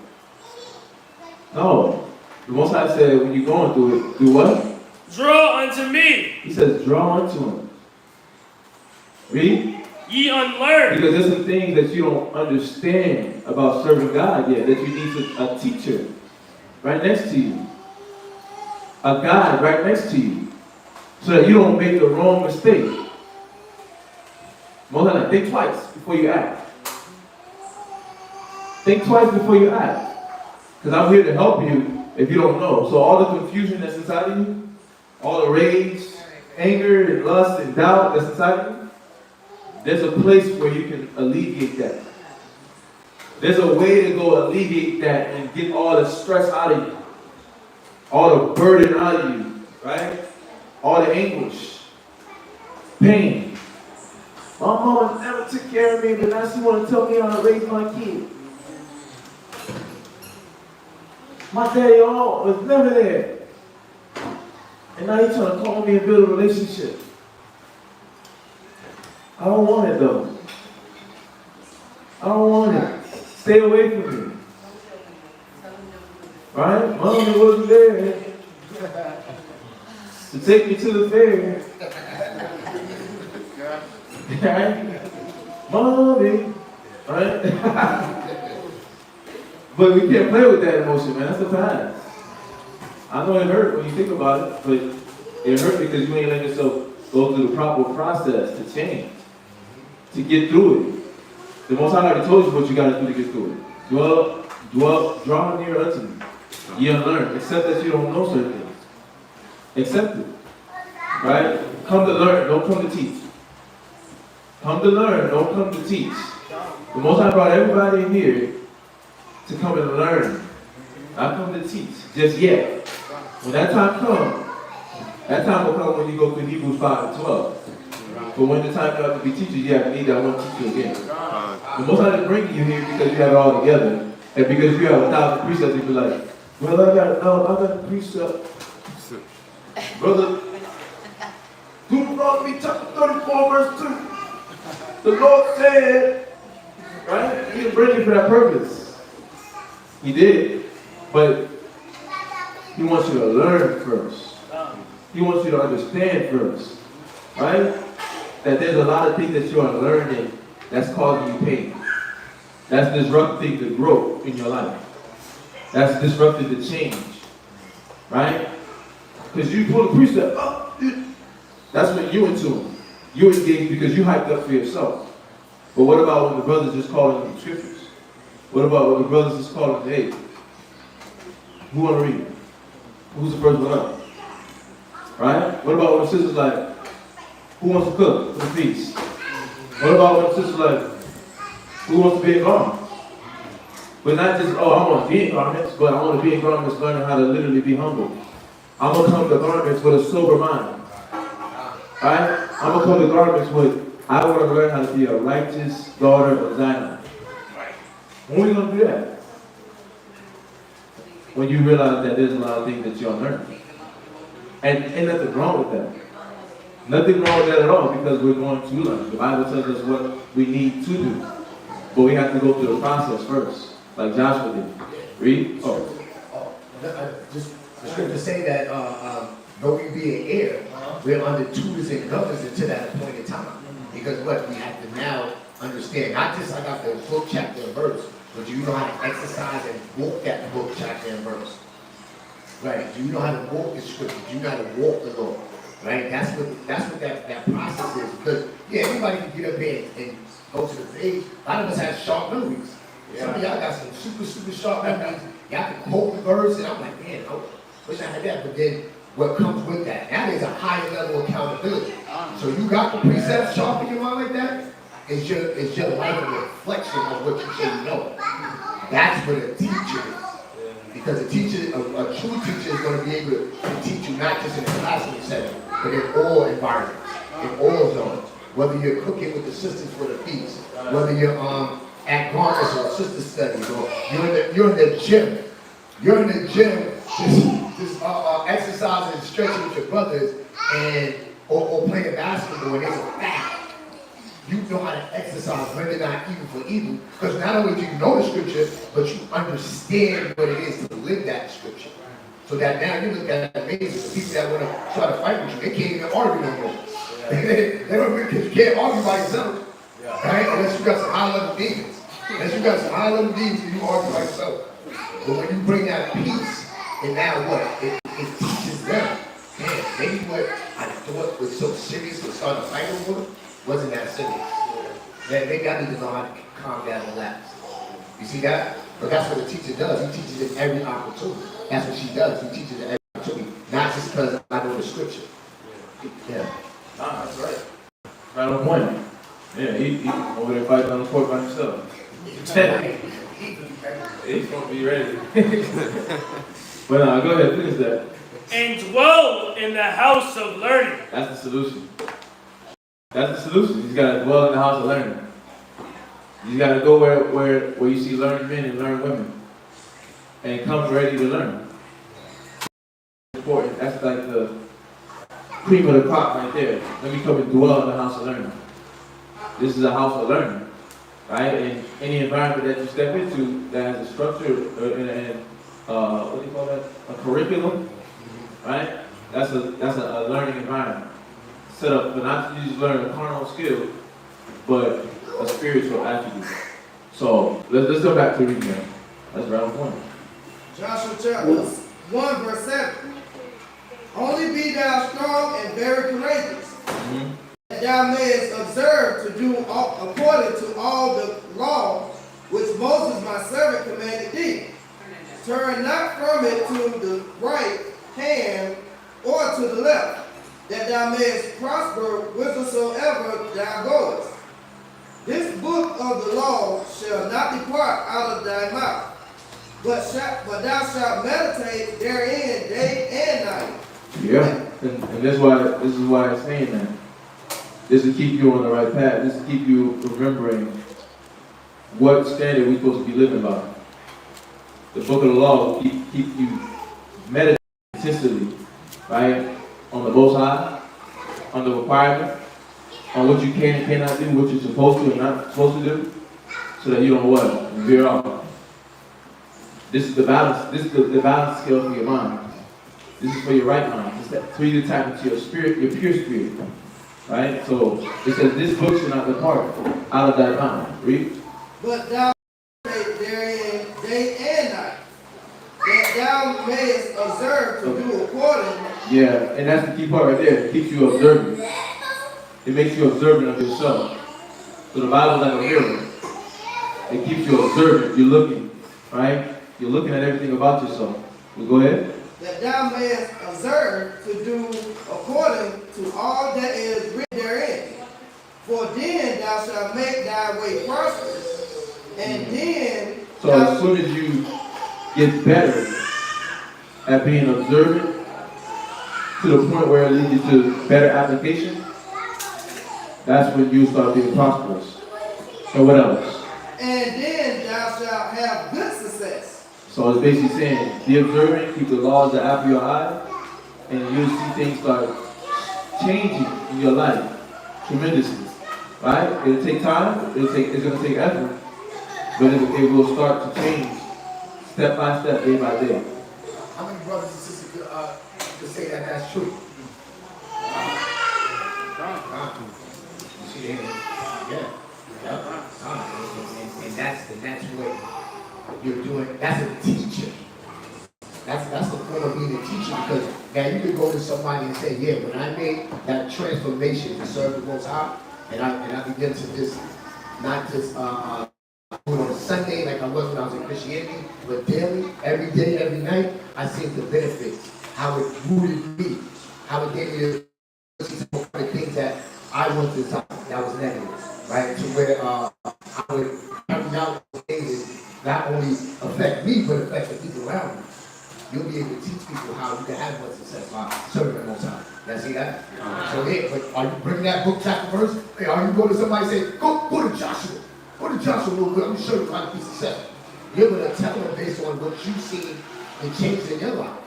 No. The Most High said when you're going through it, do what? Draw unto me. He says draw unto him. Read. Ye unlearned. Because there's some things that you don't understand about serving God yet, that you need a teacher right next to you. A guide right next to you. So that you don't make the wrong mistake. More than that, think twice before you act. Think twice before you act. Because I'm here to help you if you don't know. So all the confusion that's inside of you, all the rage, anger, and lust, and doubt that's inside of you, there's a place where you can alleviate that. There's a way to go alleviate that and get all the stress out of you. All the burden out of you, right? All the anguish, pain. My mama never took care of me, but now she want to tell me how to raise my kid. My daddy was never there. And now he's trying to call me and build a relationship. I don't want it though. I don't want it. Stay away from me. Right? Mommy wasn't there to take me to the fair. Right? Mommy. Right? But we can't play with that emotion, man. That's the past. I know it hurt when you think about it, but it hurt because you ain't letting yourself go through the proper process to change, to get through it. The Most High already told you what you got to do to get through it. Draw near unto me. You unlearn. Accept that you don't know certain things. Accept it. Right? Come to learn, don't come to teach. Come to learn, don't come to teach. The Most High brought everybody in here to come and learn. Not come to teach just yet. When that time comes, that time will come when you go through Hebrews 5 and 12. But when the time comes to be teachers, you have to need that one teacher again. The Most High didn't bring you here because you have it all together. And because you have 1,000 precepts, you be like, well, I got a precept. Brother, Deuteronomy chapter 34, verse 2. The Lord said, right? He didn't bring you for that purpose. He did. But he wants you to learn first. He wants you to understand first. Right? That there's a lot of things that you are learning that's causing you pain. That's disrupting the growth in your life. That's disrupting the change. Right? Because you pull the precept up, that's what you're into. You engage because you hyped up for yourself. But what about when the brothers just calling them scriptures? What about when the brothers just calling them, hey, who want to read? Who's the first one up? Right? What about when the sisters like, who wants to cook for the feast? What about when the sisters like, who wants to be in garments? But not just, oh, I want to be in garments, but I want to be in garments learning how to literally be humble. I'm going to come to garments with a sober mind. Right? I'm going to come to garments with, I want to learn how to be a righteous daughter of Zion. When are we going to do that? When you realize that there's a lot of things that you're learning. And ain't nothing wrong with that. Nothing wrong with that at all because we're going to learn. The Bible tells us what we need to do. But we have to go through the process first. Like Joshua did. Read. Just the scripture say that though we be an heir, we're under tutors and governors until that appointed time. Because what we have to now understand, not just I got the book, chapter, and verse, but you know how to exercise and walk that book, chapter, and verse. Right? Do you know how to walk the scripture? Do you know how to walk the Lord? Right? That's what that process is. Because yeah, everybody can get up there and go to the page. A lot of us have sharp memories. Some of y'all got some super sharp memories. Y'all can quote the verse, and I'm like, man, I wish I had that. But then what comes with that? Now there's a higher level of accountability. So you got the precepts sharp in your mind like that? It's your life a reflection of what you say you know. That's what a teacher is. Because a teacher, a true teacher is going to be able to teach you not just in a classroom setting, but in all environments, in all zones. Whether you're cooking with the sisters for the feast, whether you're at garments or sister studies, or you're in the gym. You're in the gym just exercising and stretching with your brothers and or playing basketball and there's a fact. You know how to exercise, render not evil for evil, because not only do you know the scripture, but you understand what it is to live that scripture. So that now you look at amazing the people that want to try to fight with you, they can't even argue no more. They don't really, because you can't argue by yourself. Right? Unless you got some high-level demons. Unless you got some high-level demons, you argue by yourself. But when you bring that peace, and now what? It teaches them. Man, maybe what I thought was so serious to start a fight over wasn't that serious. Man, maybe I need to know how to calm down and relax. You see that? But that's what a teacher does. He teaches in every opportunity. That's what she does. He teaches in every opportunity. Not just because I know the scripture. Yeah. Nah, that's right. Right on point. Yeah, he over there fighting on the court by himself. He's gonna be ready. But go ahead, finish that. And dwell in the house of learning. That's the solution. That's the solution. He's gotta dwell in the house of learning. You gotta go where you see learned men and learned women. And come ready to learn. Important. That's like the cream of the crop right there. Let me come and dwell in the house of learning. This is a house of learning. Right? And any environment that you step into that has a structure and what do you call that? A curriculum, right? That's a learning environment. Set up for not to just learn a carnal skill, but a spiritual attribute. So let's go back to reading that. That's right on point. Joshua chapter 1 verse 7. Only be thou strong and very courageous. That thou mayest observe to do according to all the law which Moses my servant commanded thee. Turn not from it to the right hand or to the left, that thou mayest prosper whithersoever thou goest. This book of the law shall not depart out of thy mouth, but thou shalt meditate therein day and night. Yeah, and this is why it's saying that. This will keep you on the right path. This will keep you remembering what standard we're supposed to be living by. The book of the law will keep you meditating intensely, right? On the Most High, on the requirement, on what you can and cannot do, what you're supposed to and not supposed to do, so that you don't what? Veer off. This is the balance. This is the balance scale for your mind. This is for your right mind. It's for you to tap into your spirit, your pure spirit. Right? So it says, this book shall not depart out of thy mouth. Read. But thou meditate therein day and night, that thou mayest observe to do according. Yeah, and that's the key part right there. It keeps you observant. It makes you observant of yourself. So the Bible is like a mirror. It keeps you observant. You're looking, right? You're looking at everything about yourself. Well, go ahead. That thou mayest observe to do according to all that is written therein. For then thou shalt make thy way prosperous, and then. So as soon as you get better at being observant to the point where it leads you to better application, that's when you start being prosperous. And what else? And then thou shalt have good success. So it's basically saying, be observant, keep the laws of the apple of your eye, and you'll see things start changing in your life tremendously. Right? It'll take time, it's going to take effort, but it will start to change step by step, day by day. How many brothers and sisters could say that that's true? You see, yeah. And that's what you're doing. That's a teacher. That's the point of being a teacher, because now you can go to somebody and say, yeah, when I made that transformation to serve the Most High, and I began to just not just on a Sunday like I was when I was in Christianity, but daily, every day, every night, I seen the benefits, how it rooted me, how it gave me the things that I wanted to talk that was negative, right? To where I would carry out things that not only affect me, but affect the people around me. You'll be able to teach people how you can have much success by serving the Most High. You see that? So yeah, but are you bringing that book chapter verse? Hey, are you going to somebody and say, go to Joshua. Go to Joshua real quick. I'm going to show you how to be successful. You're going to tell them based on what you've seen and changed in your life.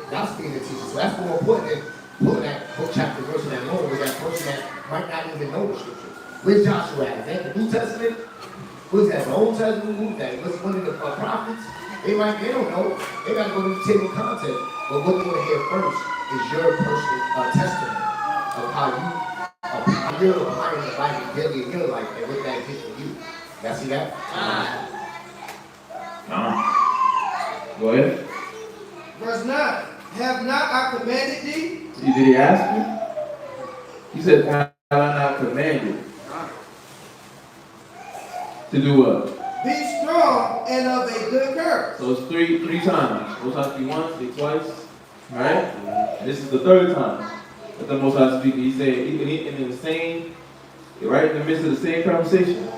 That's being a teacher. So that's more important than pulling that book chapter verse in that moment with that person that might not even know the scriptures. Where's Joshua at? Is that the New Testament? What's that? The Old Testament? Who's that? What's one of the prophets? They don't know. They got to go to the table of content. But what they want to hear first is your personal testimony of how you're applying the Bible daily in your life and what that did for you. Y'all see that? Go ahead. Verse 9. Have not I commanded thee? Did he ask you? He said, have I not commanded? To do what? Be strong and of a good courage. So it's three times. Most High speak once, speak twice. Right? And this is the third time that the Most High speaking. He said, in the same, right in the midst of the same conversation,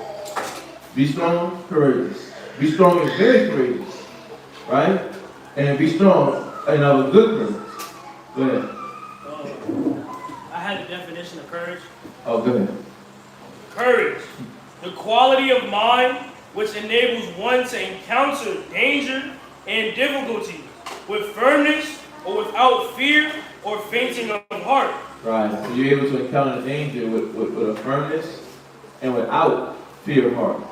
be strong, courageous. Be strong and very courageous. Right? And be strong and of a good courage. Go ahead. I had a definition of courage. Oh, go ahead. Courage, the quality of mind which enables one to encounter danger and difficulty with firmness or without fear or fainting of heart. Right. So you're able to encounter danger with a firmness and without fear of heart.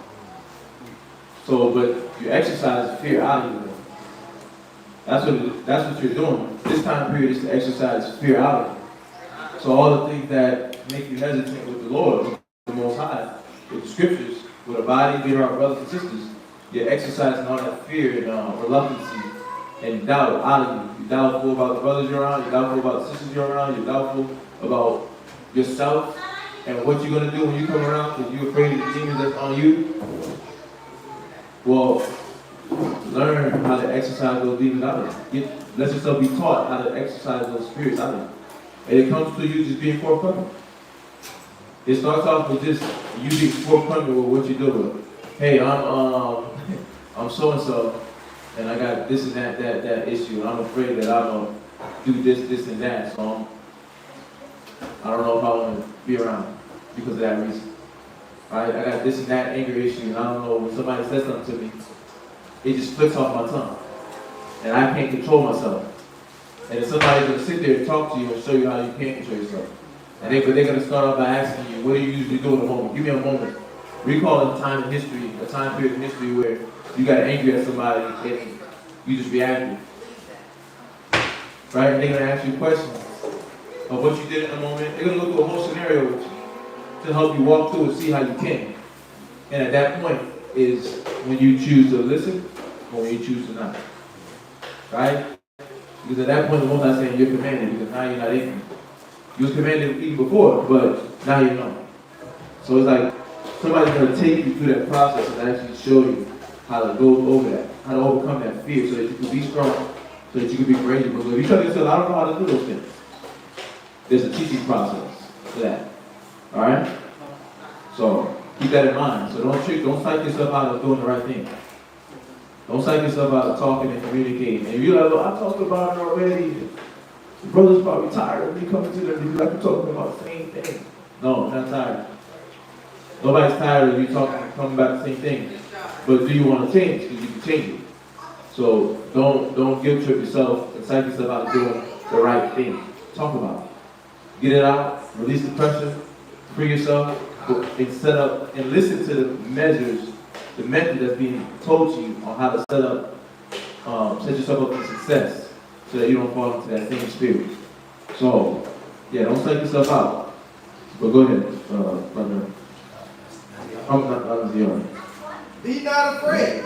So, but you exercise fear out of you. That's what you're doing. This time period is to exercise fear out of you. So all the things that make you hesitant with the Lord, with the Most High, with the scriptures, with a body, being our brothers and sisters, you're exercising all that fear and reluctancy and doubt out of you. You're doubtful about the brothers you're around, you're doubtful about the sisters you're around, you're doubtful about yourself and what you're going to do when you come around because you're afraid of the demons that's on you. Well, learn how to exercise those demons out of you. Let yourself be taught how to exercise those spirits out of you. And it comes to you just being forthcoming. It starts off with just you being forthcoming with what you're doing. Hey, I'm so-and-so, and I got this and that issue, and I'm afraid that I'm going to do this, and that, so I don't know if I want to be around because of that reason. Right? I got this and that anger issue, and I don't know, when somebody says something to me, it just flicks off my tongue, and I can't control myself. And if somebody's going to sit there and talk to you and show you how you can't control yourself, But they're gonna start off by asking you, what do you usually do in a moment? Give me a moment. Recall a time in history, a time period in history where you got angry at somebody and you just reacted. Right? And they're gonna ask you questions of what you did in a moment. They're gonna look at a whole scenario with you to help you walk through and see how you can. And at that point is when you choose to listen or when you choose to not. Right? Because at that point, the Most High saying you're commanded because now you're not ignorant. You was commanded even before, but now you know. So it's like somebody's going to take you through that process and actually show you how to go over that, how to overcome that fear so that you can be strong, so that you can be courageous. Because if you tell yourself, I don't know how to do those things, there's a teaching process for that. All right? So keep that in mind. So don't psych yourself out of doing the right thing. Don't psych yourself out of talking and communicating. And you're like, I talked about it already. The brother's probably tired of me coming to them because I've been talking about the same thing. No, I'm not tired. Nobody's tired of you coming about the same thing. But do you want to change? Because you can change it. So don't guilt trip yourself and psych yourself out of doing the right thing. Talk about it. Get it out, release the pressure, free yourself, and set up and listen to the measures, the method that's being told to you on how to set yourself up for success so that you don't fall into that same spirit. So, yeah, don't psych yourself out. But go ahead, brother. I'm not Zion. Be not afraid,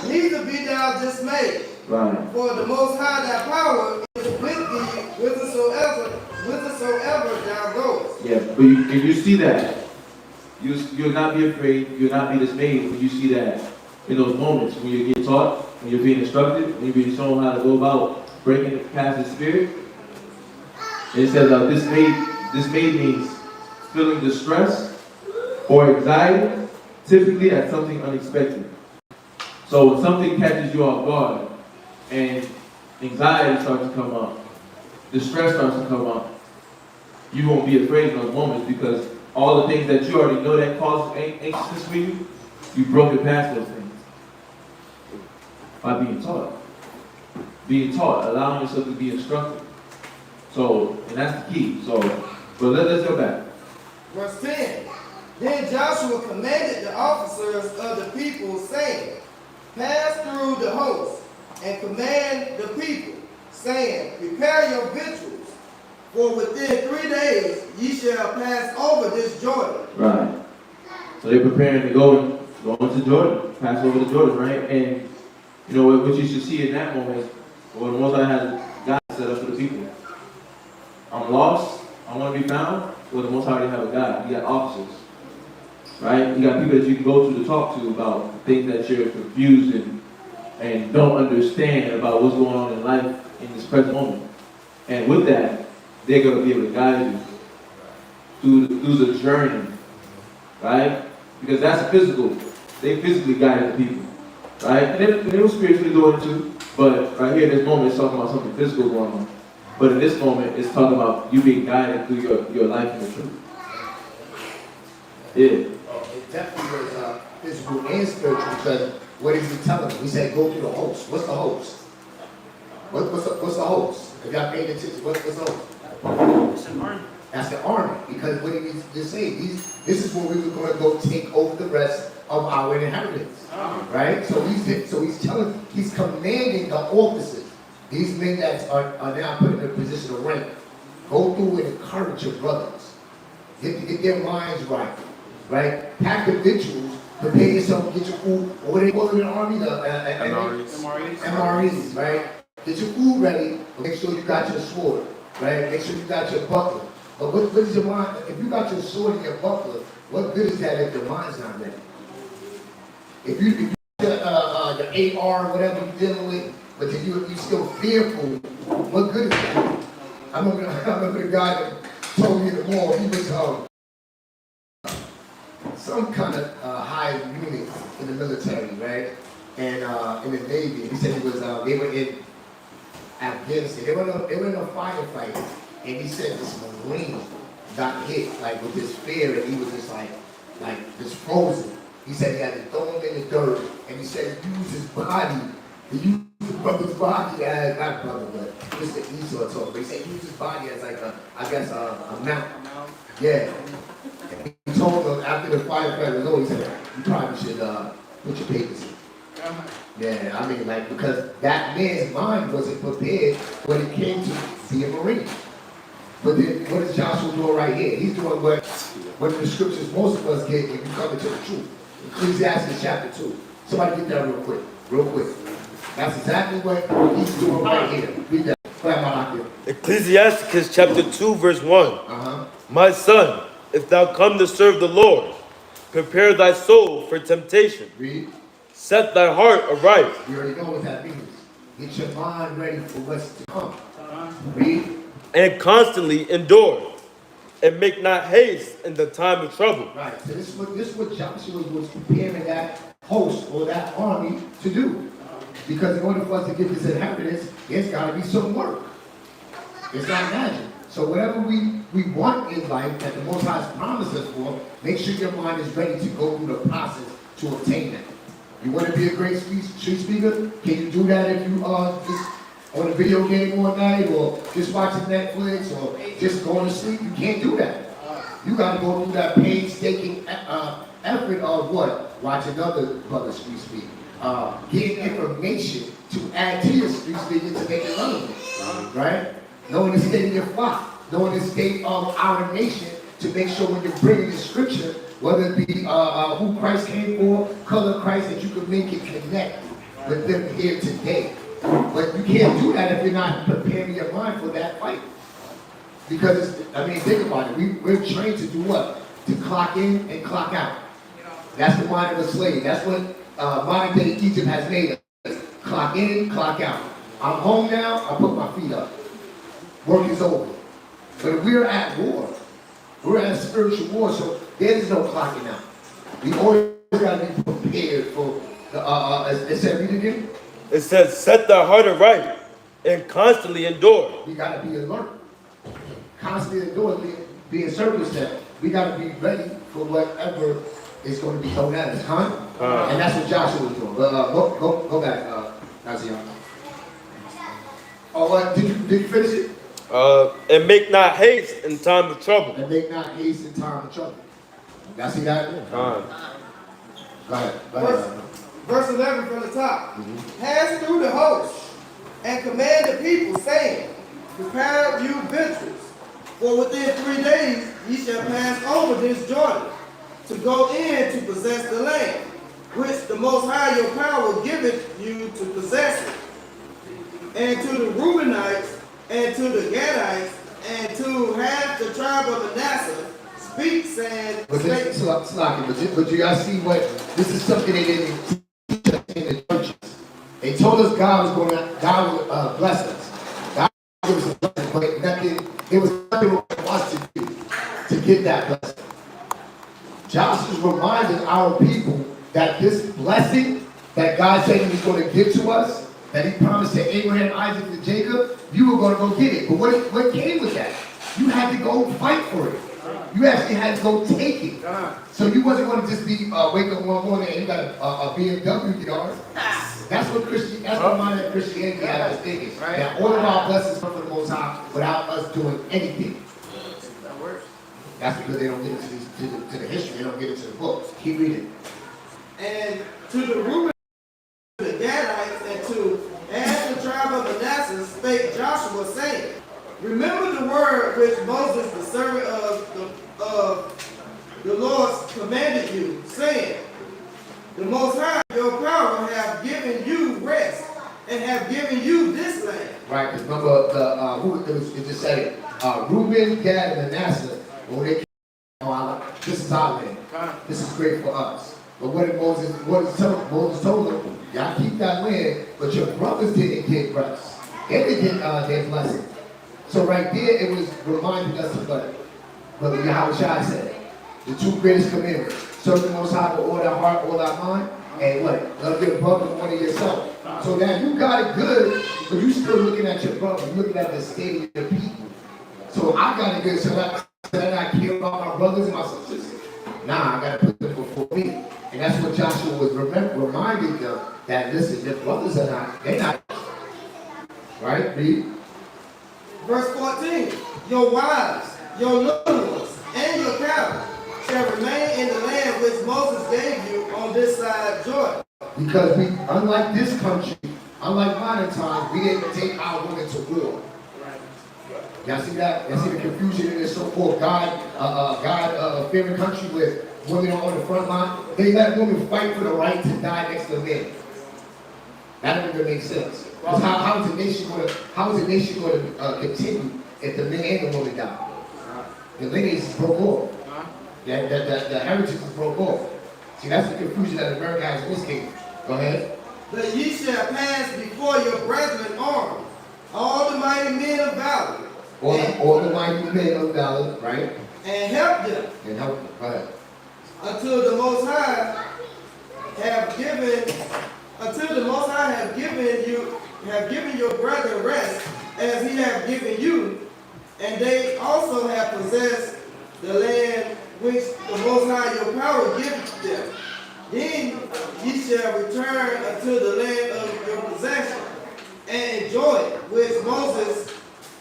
neither be thou dismayed. Right. For the Most High thy power is with thee whithersoever thou goest. Yeah, but if you see that, you'll not be afraid, you'll not be dismayed when you see that in those moments when you get taught, when you're being instructed, when you're being shown how to go about breaking past the spirit. And it says dismayed means feeling distress or anxiety, typically at something unexpected. So when something catches you off guard and anxiety starts to come up, distress starts to come up, you won't be afraid in those moments because all the things that you already know that causes anxiousness for you, you've broken past those things by being taught. Being taught, allowing yourself to be instructed. So, and that's the key. So, but let's go back. Verse 10. Then Joshua commanded the officers of the people, saying, pass through the host, and command the people, saying, prepare your victuals, for within 3 days ye shall pass over this Jordan. Right. So they're preparing to go into Jordan, pass over the Jordan, right? And you know what you should see in that moment is what the Most High has God set up for the people. I'm lost, I want to be found. Well, the Most High already have a God. You got officers. Right? You got people that you can go to talk to about things that you're confused and don't understand about what's going on in life in this present moment. And with that, they're going to be able to guide you through the journey. Right? Because that's physical. They physically guided the people. Right? And they were spiritually doing it too. But right here in this moment, it's talking about something physical going on. But in this moment, it's talking about you being guided through your life in the truth. Yeah. It definitely was physical and spiritual because what is he telling them? He said, go through the host. What's the host? What's the host? If y'all paid attention, what's the host? It's an army. That's the army. Because what he just saying, this is where we were going to go take over the rest of our inheritance. Right? So he's telling, he's commanding the officers, these men that are now put in a position of rank, go through and encourage your brothers. Get their minds right. Right? Pack the victuals, prepare yourself, get your food, or what do they call it in the army? MREs, right? Get your food ready, make sure you got your sword, right? Make sure you got your buckler. But what is your mind? If you got your sword and your buckler, what good is that if your mind's not ready? If you got the AR, whatever you're dealing with, but then you still fearful, what good is that? I remember the guy that told me in the mall, he was some kind of high unit in the military, right? And in the Navy. He said they were in Afghanistan. They were in a firefight, and he said this Marine got hit like with this fear, and he was just like just frozen. He said he had to throw him in the dirt, and he said he used his body. He used his brother's body as not brother, but just the Esau talk. But he said he used his body as like a mount Yeah. He told them after the firefight was over, he said, you probably should put your papers in. Yeah, I mean, like, because that man's mind wasn't prepared when it came to be a Marine. But then, what is Joshua doing right here? He's doing what the scriptures most of us get if you come into the truth. Ecclesiastes chapter 2. Somebody get that real quick. Real quick. That's exactly what he's doing right here. Read that. Go ahead, Malachi. Ecclesiasticus chapter 2 verse 1. Uh-huh. My son, if thou come to serve the Lord, prepare thy soul for temptation. Read. Set thy heart aright. You already know what that means. Get your mind ready for what's to come. Read. And constantly endure. And make not haste in the time of trouble. Right. So this is what Joshua was preparing that host or that army to do. Because in order for us to get this inheritance, there's got to be some work. It's not magic. So whatever we want in life that the Most High has promised us for, make sure your mind is ready to go through the process to obtain that. You want to be a great street speaker? Can you do that if you just on a video game all night or just watching Netflix or just going to sleep? You can't do that. You got to go through that painstaking effort of what? Watch another brother street speak. Getting information to add to your street speaking to make it relevant. Right? Knowing the state of your flock. Knowing the state of our nation to make sure when you're bringing the scripture, whether it be who Christ came for, color Christ, that you can make it connect with them here today. But you can't do that if you're not preparing your mind for that fight. Because, think about it. We're trained to do what? To clock in and clock out. That's the mind of a slave. That's what modern day Egypt has made us. Clock in, clock out. I'm home now, I put my feet up. Work is over. But we're at war. We're at a spiritual war, so there's no clocking out. We always got to be prepared for it said, read again? It says, set thy heart aright and constantly endure. We got to be alert. Constantly endure, being circumspect. We got to be ready for whatever is going to be thrown at us, and that's what Joshua was doing. But go back, Nazion. Oh, did you finish it? And make not haste in time of trouble. And make not haste in time of trouble. Y'all see that? Go ahead. Verse 11 from the top. Pass through the host and command the people, saying, prepare you victories, for within 3 days ye shall pass over this Jordan, to go in to possess the land, which the Most High your power giveth you to possess it. And to the Reubenites, and to the Gadites, and to half the tribe of Manasseh, speak, saying, but do y'all see what, this is something they didn't teach us in the churches. They told us God would bless us. God would give us a blessing, but there was nothing for us to do to get that blessing. Joshua is reminding our people that this blessing that God said he was going to give to us, that he promised to Abraham, Isaac, and Jacob, you were going to go get it. But what came with that? You had to go fight for it. You actually had to go take it. So you wasn't going to just be wake up one morning and you got a BMW yard. That's what mind that Christianity has us thinking. That all of our blessings come from the Most High without us doing anything. That's because they don't get into the history. They don't get into the books. Keep reading. And to the Reubenites, the Gadites, and to half the tribe of Manasseh spake Joshua, saying, remember the word which Moses, the servant of the Lord, commanded you, saying, the Most High, your power, have given you rest, and have given you this land. Right, because remember, it just said it. Reuben, Gad, and Manasseh, when they came, this is our land. This is great for us. But what did Moses told them? Y'all keep that land, but your brothers didn't get rest. They didn't get their blessing. So right there, it was reminding us of what Brother Yahushua said. The two greatest commandments. Serve the Most High with all our heart, all our mind, and what? Love your brother more than yourself. So now you got it good, but you still looking at your brother, you're looking at the state of your people. So I got it good, so that I care about my brothers and my sisters. Nah, I got to put them before me. And that's what Joshua was reminding them, that listen, their brothers are not, they're not. Right? Read. Verse 14, your wives, your little ones, and cattle shall remain in the land which Moses gave you on this side Jordan. Because we, unlike this country, unlike modern times, we didn't take our women to war. Y'all see that? Y'all see the confusion in this so-called God-fearing country where women are on the front line? They let women fight for the right to die next to men. That doesn't make sense. How is a nation going to continue if the men and the women die? The lineage is broke off. The heritage is broke off. See, that's the confusion that America has in this kingdom. Go ahead. But ye shall pass before your brethren armed, all the mighty men of valor. All the mighty men of valor, right? And help them. Go ahead. Until the Most High have given your brethren rest, as he have given you, and they also have possessed the land which the Most High your power giveth them. Then ye shall return unto the land of your possession, and enjoy it, which Moses,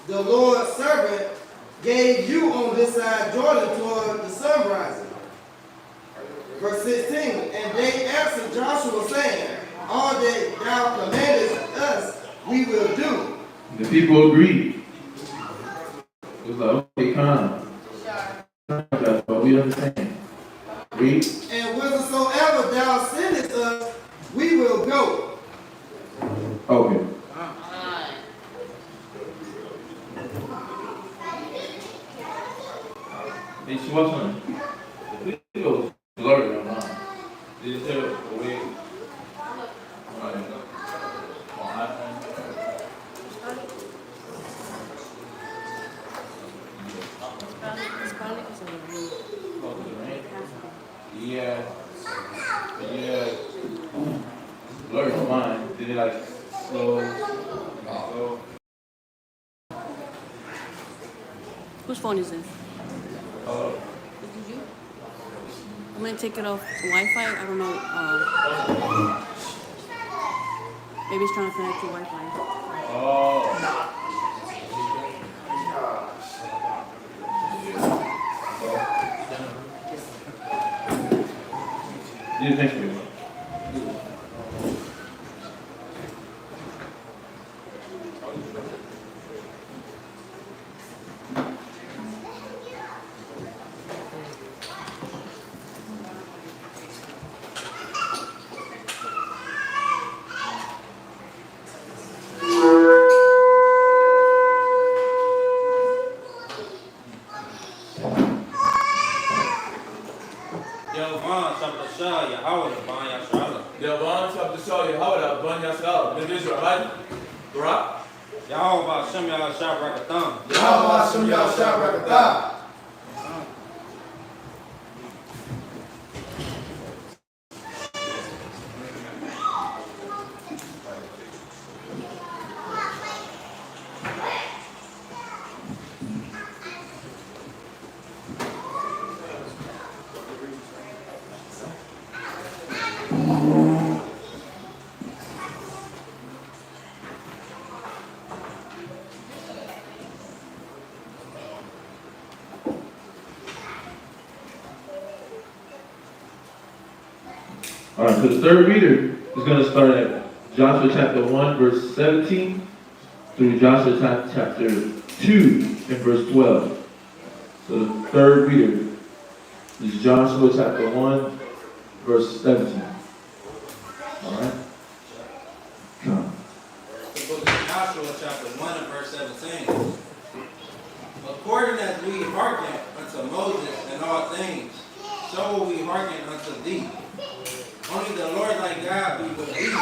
the Lord's servant, gave you on this side Jordan toward the sun rising. Verse 16, and they answered Joshua, saying, all that thou commandest us, we will do. The people agreed. It was like, okay, come. But we understand. Read. And whithersoever thou sendest us, we will go. Okay. Hey, she what's on? The video blurry on mine. Did it tell the way? On iPhone? It's probably because of the rain. Oh, the rain? Yeah. Blurry on mine. Did it like slow? Whose phone is this? Did you? I'm gonna take it off Wi-Fi. I don't know. Maybe it's trying to connect to Wi-Fi. Oh. Yeah, thank you. All right, so the third reader is going to start at Joshua chapter 1, verse 17 through Joshua chapter 2 and verse 12. So the third reader is Joshua chapter 1, verse 17. All right? Come. The book of Joshua chapter 1 and verse 17. According as we hearken unto Moses in all things, so will we hearken unto thee. Only the Lord thy God be with thee,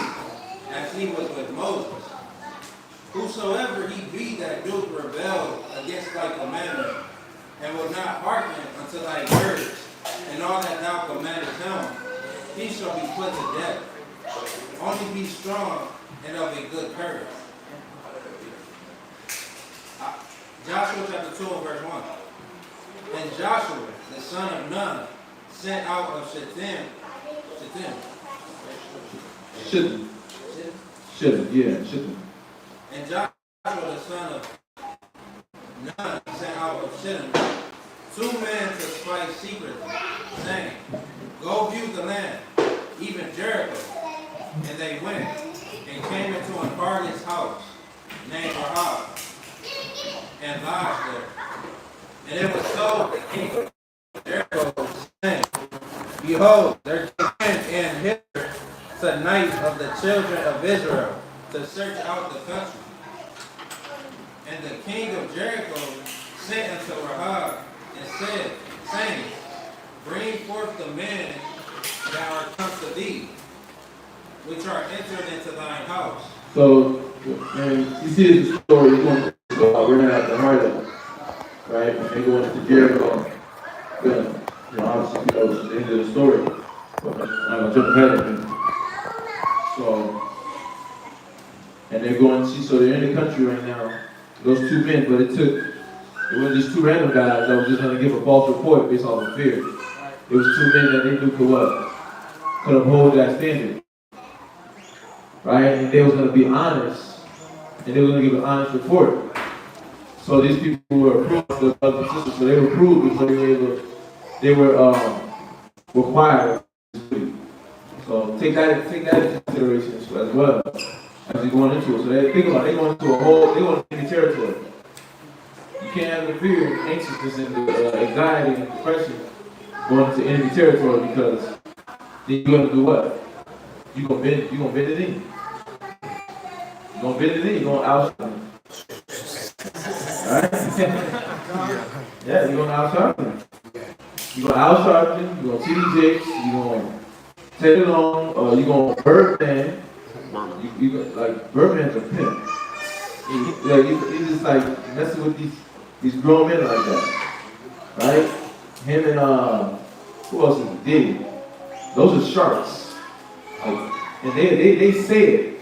as he was with Moses. Whosoever he be that doth rebel against thy commandment, and will not hearken unto thy words, and all that thou commandest him, he shall be put to death. Only be strong and of a good courage. Joshua chapter 2 and verse 1. And Joshua, the son of Nun, sent out of Shittim. And Joshua, the son of Nun, sent out of Shittim 2 men to spy secretly, saying, Go view the land, even Jericho. And they went and came into an bargain's house named Rahab, and lodged there. And it was so the king of Jericho, saying, Behold, there came in hither tonight of the children of Israel to search out the country. And the king of Jericho sent unto Rahab and said, saying, Bring forth the men that are come to thee, which are entered into thine house. So, and you see the story, we're gonna have to hurry up, right? And they go into Jericho. Obviously, it's the end of the story. But I'm gonna jump ahead of it. So, and they're going, so they're in the country right now. Those 2 men, but it wasn't just 2 random guys that were just gonna give a false report based off of fear. It was 2 men that they knew could uphold that standard. Right? And they was going to be honest, and they were going to give an honest report. So these people were approved, the brothers and sisters, so they were approved because they were required. So take that into consideration as well as you're going into it. So they think about it, they're going into the territory. You can't have the fear, anxiousness, and anxiety and depression going into enemy territory because then you're going to do what? You're going to bend it in. You're going to bend it in, you're going to outside them. Alright? Yeah, you're going to outside them. You're going to outside them, you're going to TD you're going to take it on, you're going to Birdman. Like, Birdman's a pimp. He's just like messing with these grown men like that. Right? Him and, who else is Diddy? Those are sharks. Like, and they say it.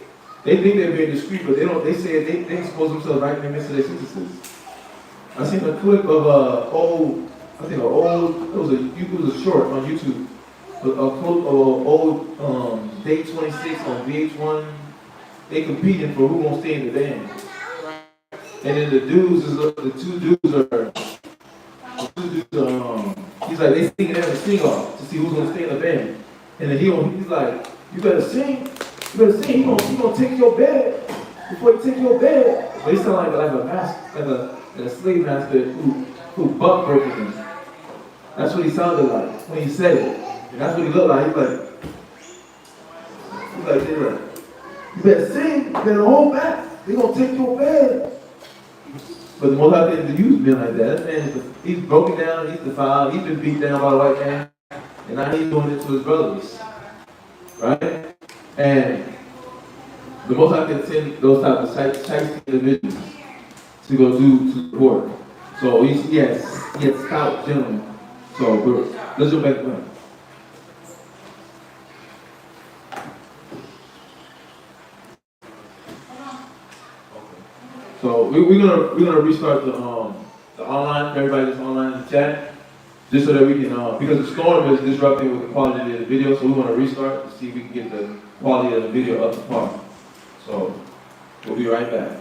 They think they're being discreet, but they say it, they expose themselves right in the midst of their sentences. I seen a clip of it was a short on YouTube. A clip of old Day 26 on VH1. They competing for who won't stay in the band. And then the 2 dudes are he's like, they singing as a sing-off to see who's gonna stay in the band. And then he's like, you better sing, he gonna take your bed before he take your bed. But he sound like a slave master who buck broken him. That's what he sounded like when he said it. And that's what he looked like. He's like, you better sing, you better hold back, they gonna take your bed. But the most High didn't use men like that. That man, he's broken down, he's defiled, he's been beat down by a white man, and now he's doing it to his brothers. Right? And the most High can send those type of shiesty individuals to go do to the work. So he has stout gentlemen. So let's go back to him. So we're gonna restart the online, everybody that's online in the chat, just so that we can because the storm is disrupting with the quality of the video, so we want to restart to see if we can get the quality of the video up to par. So we'll be right back.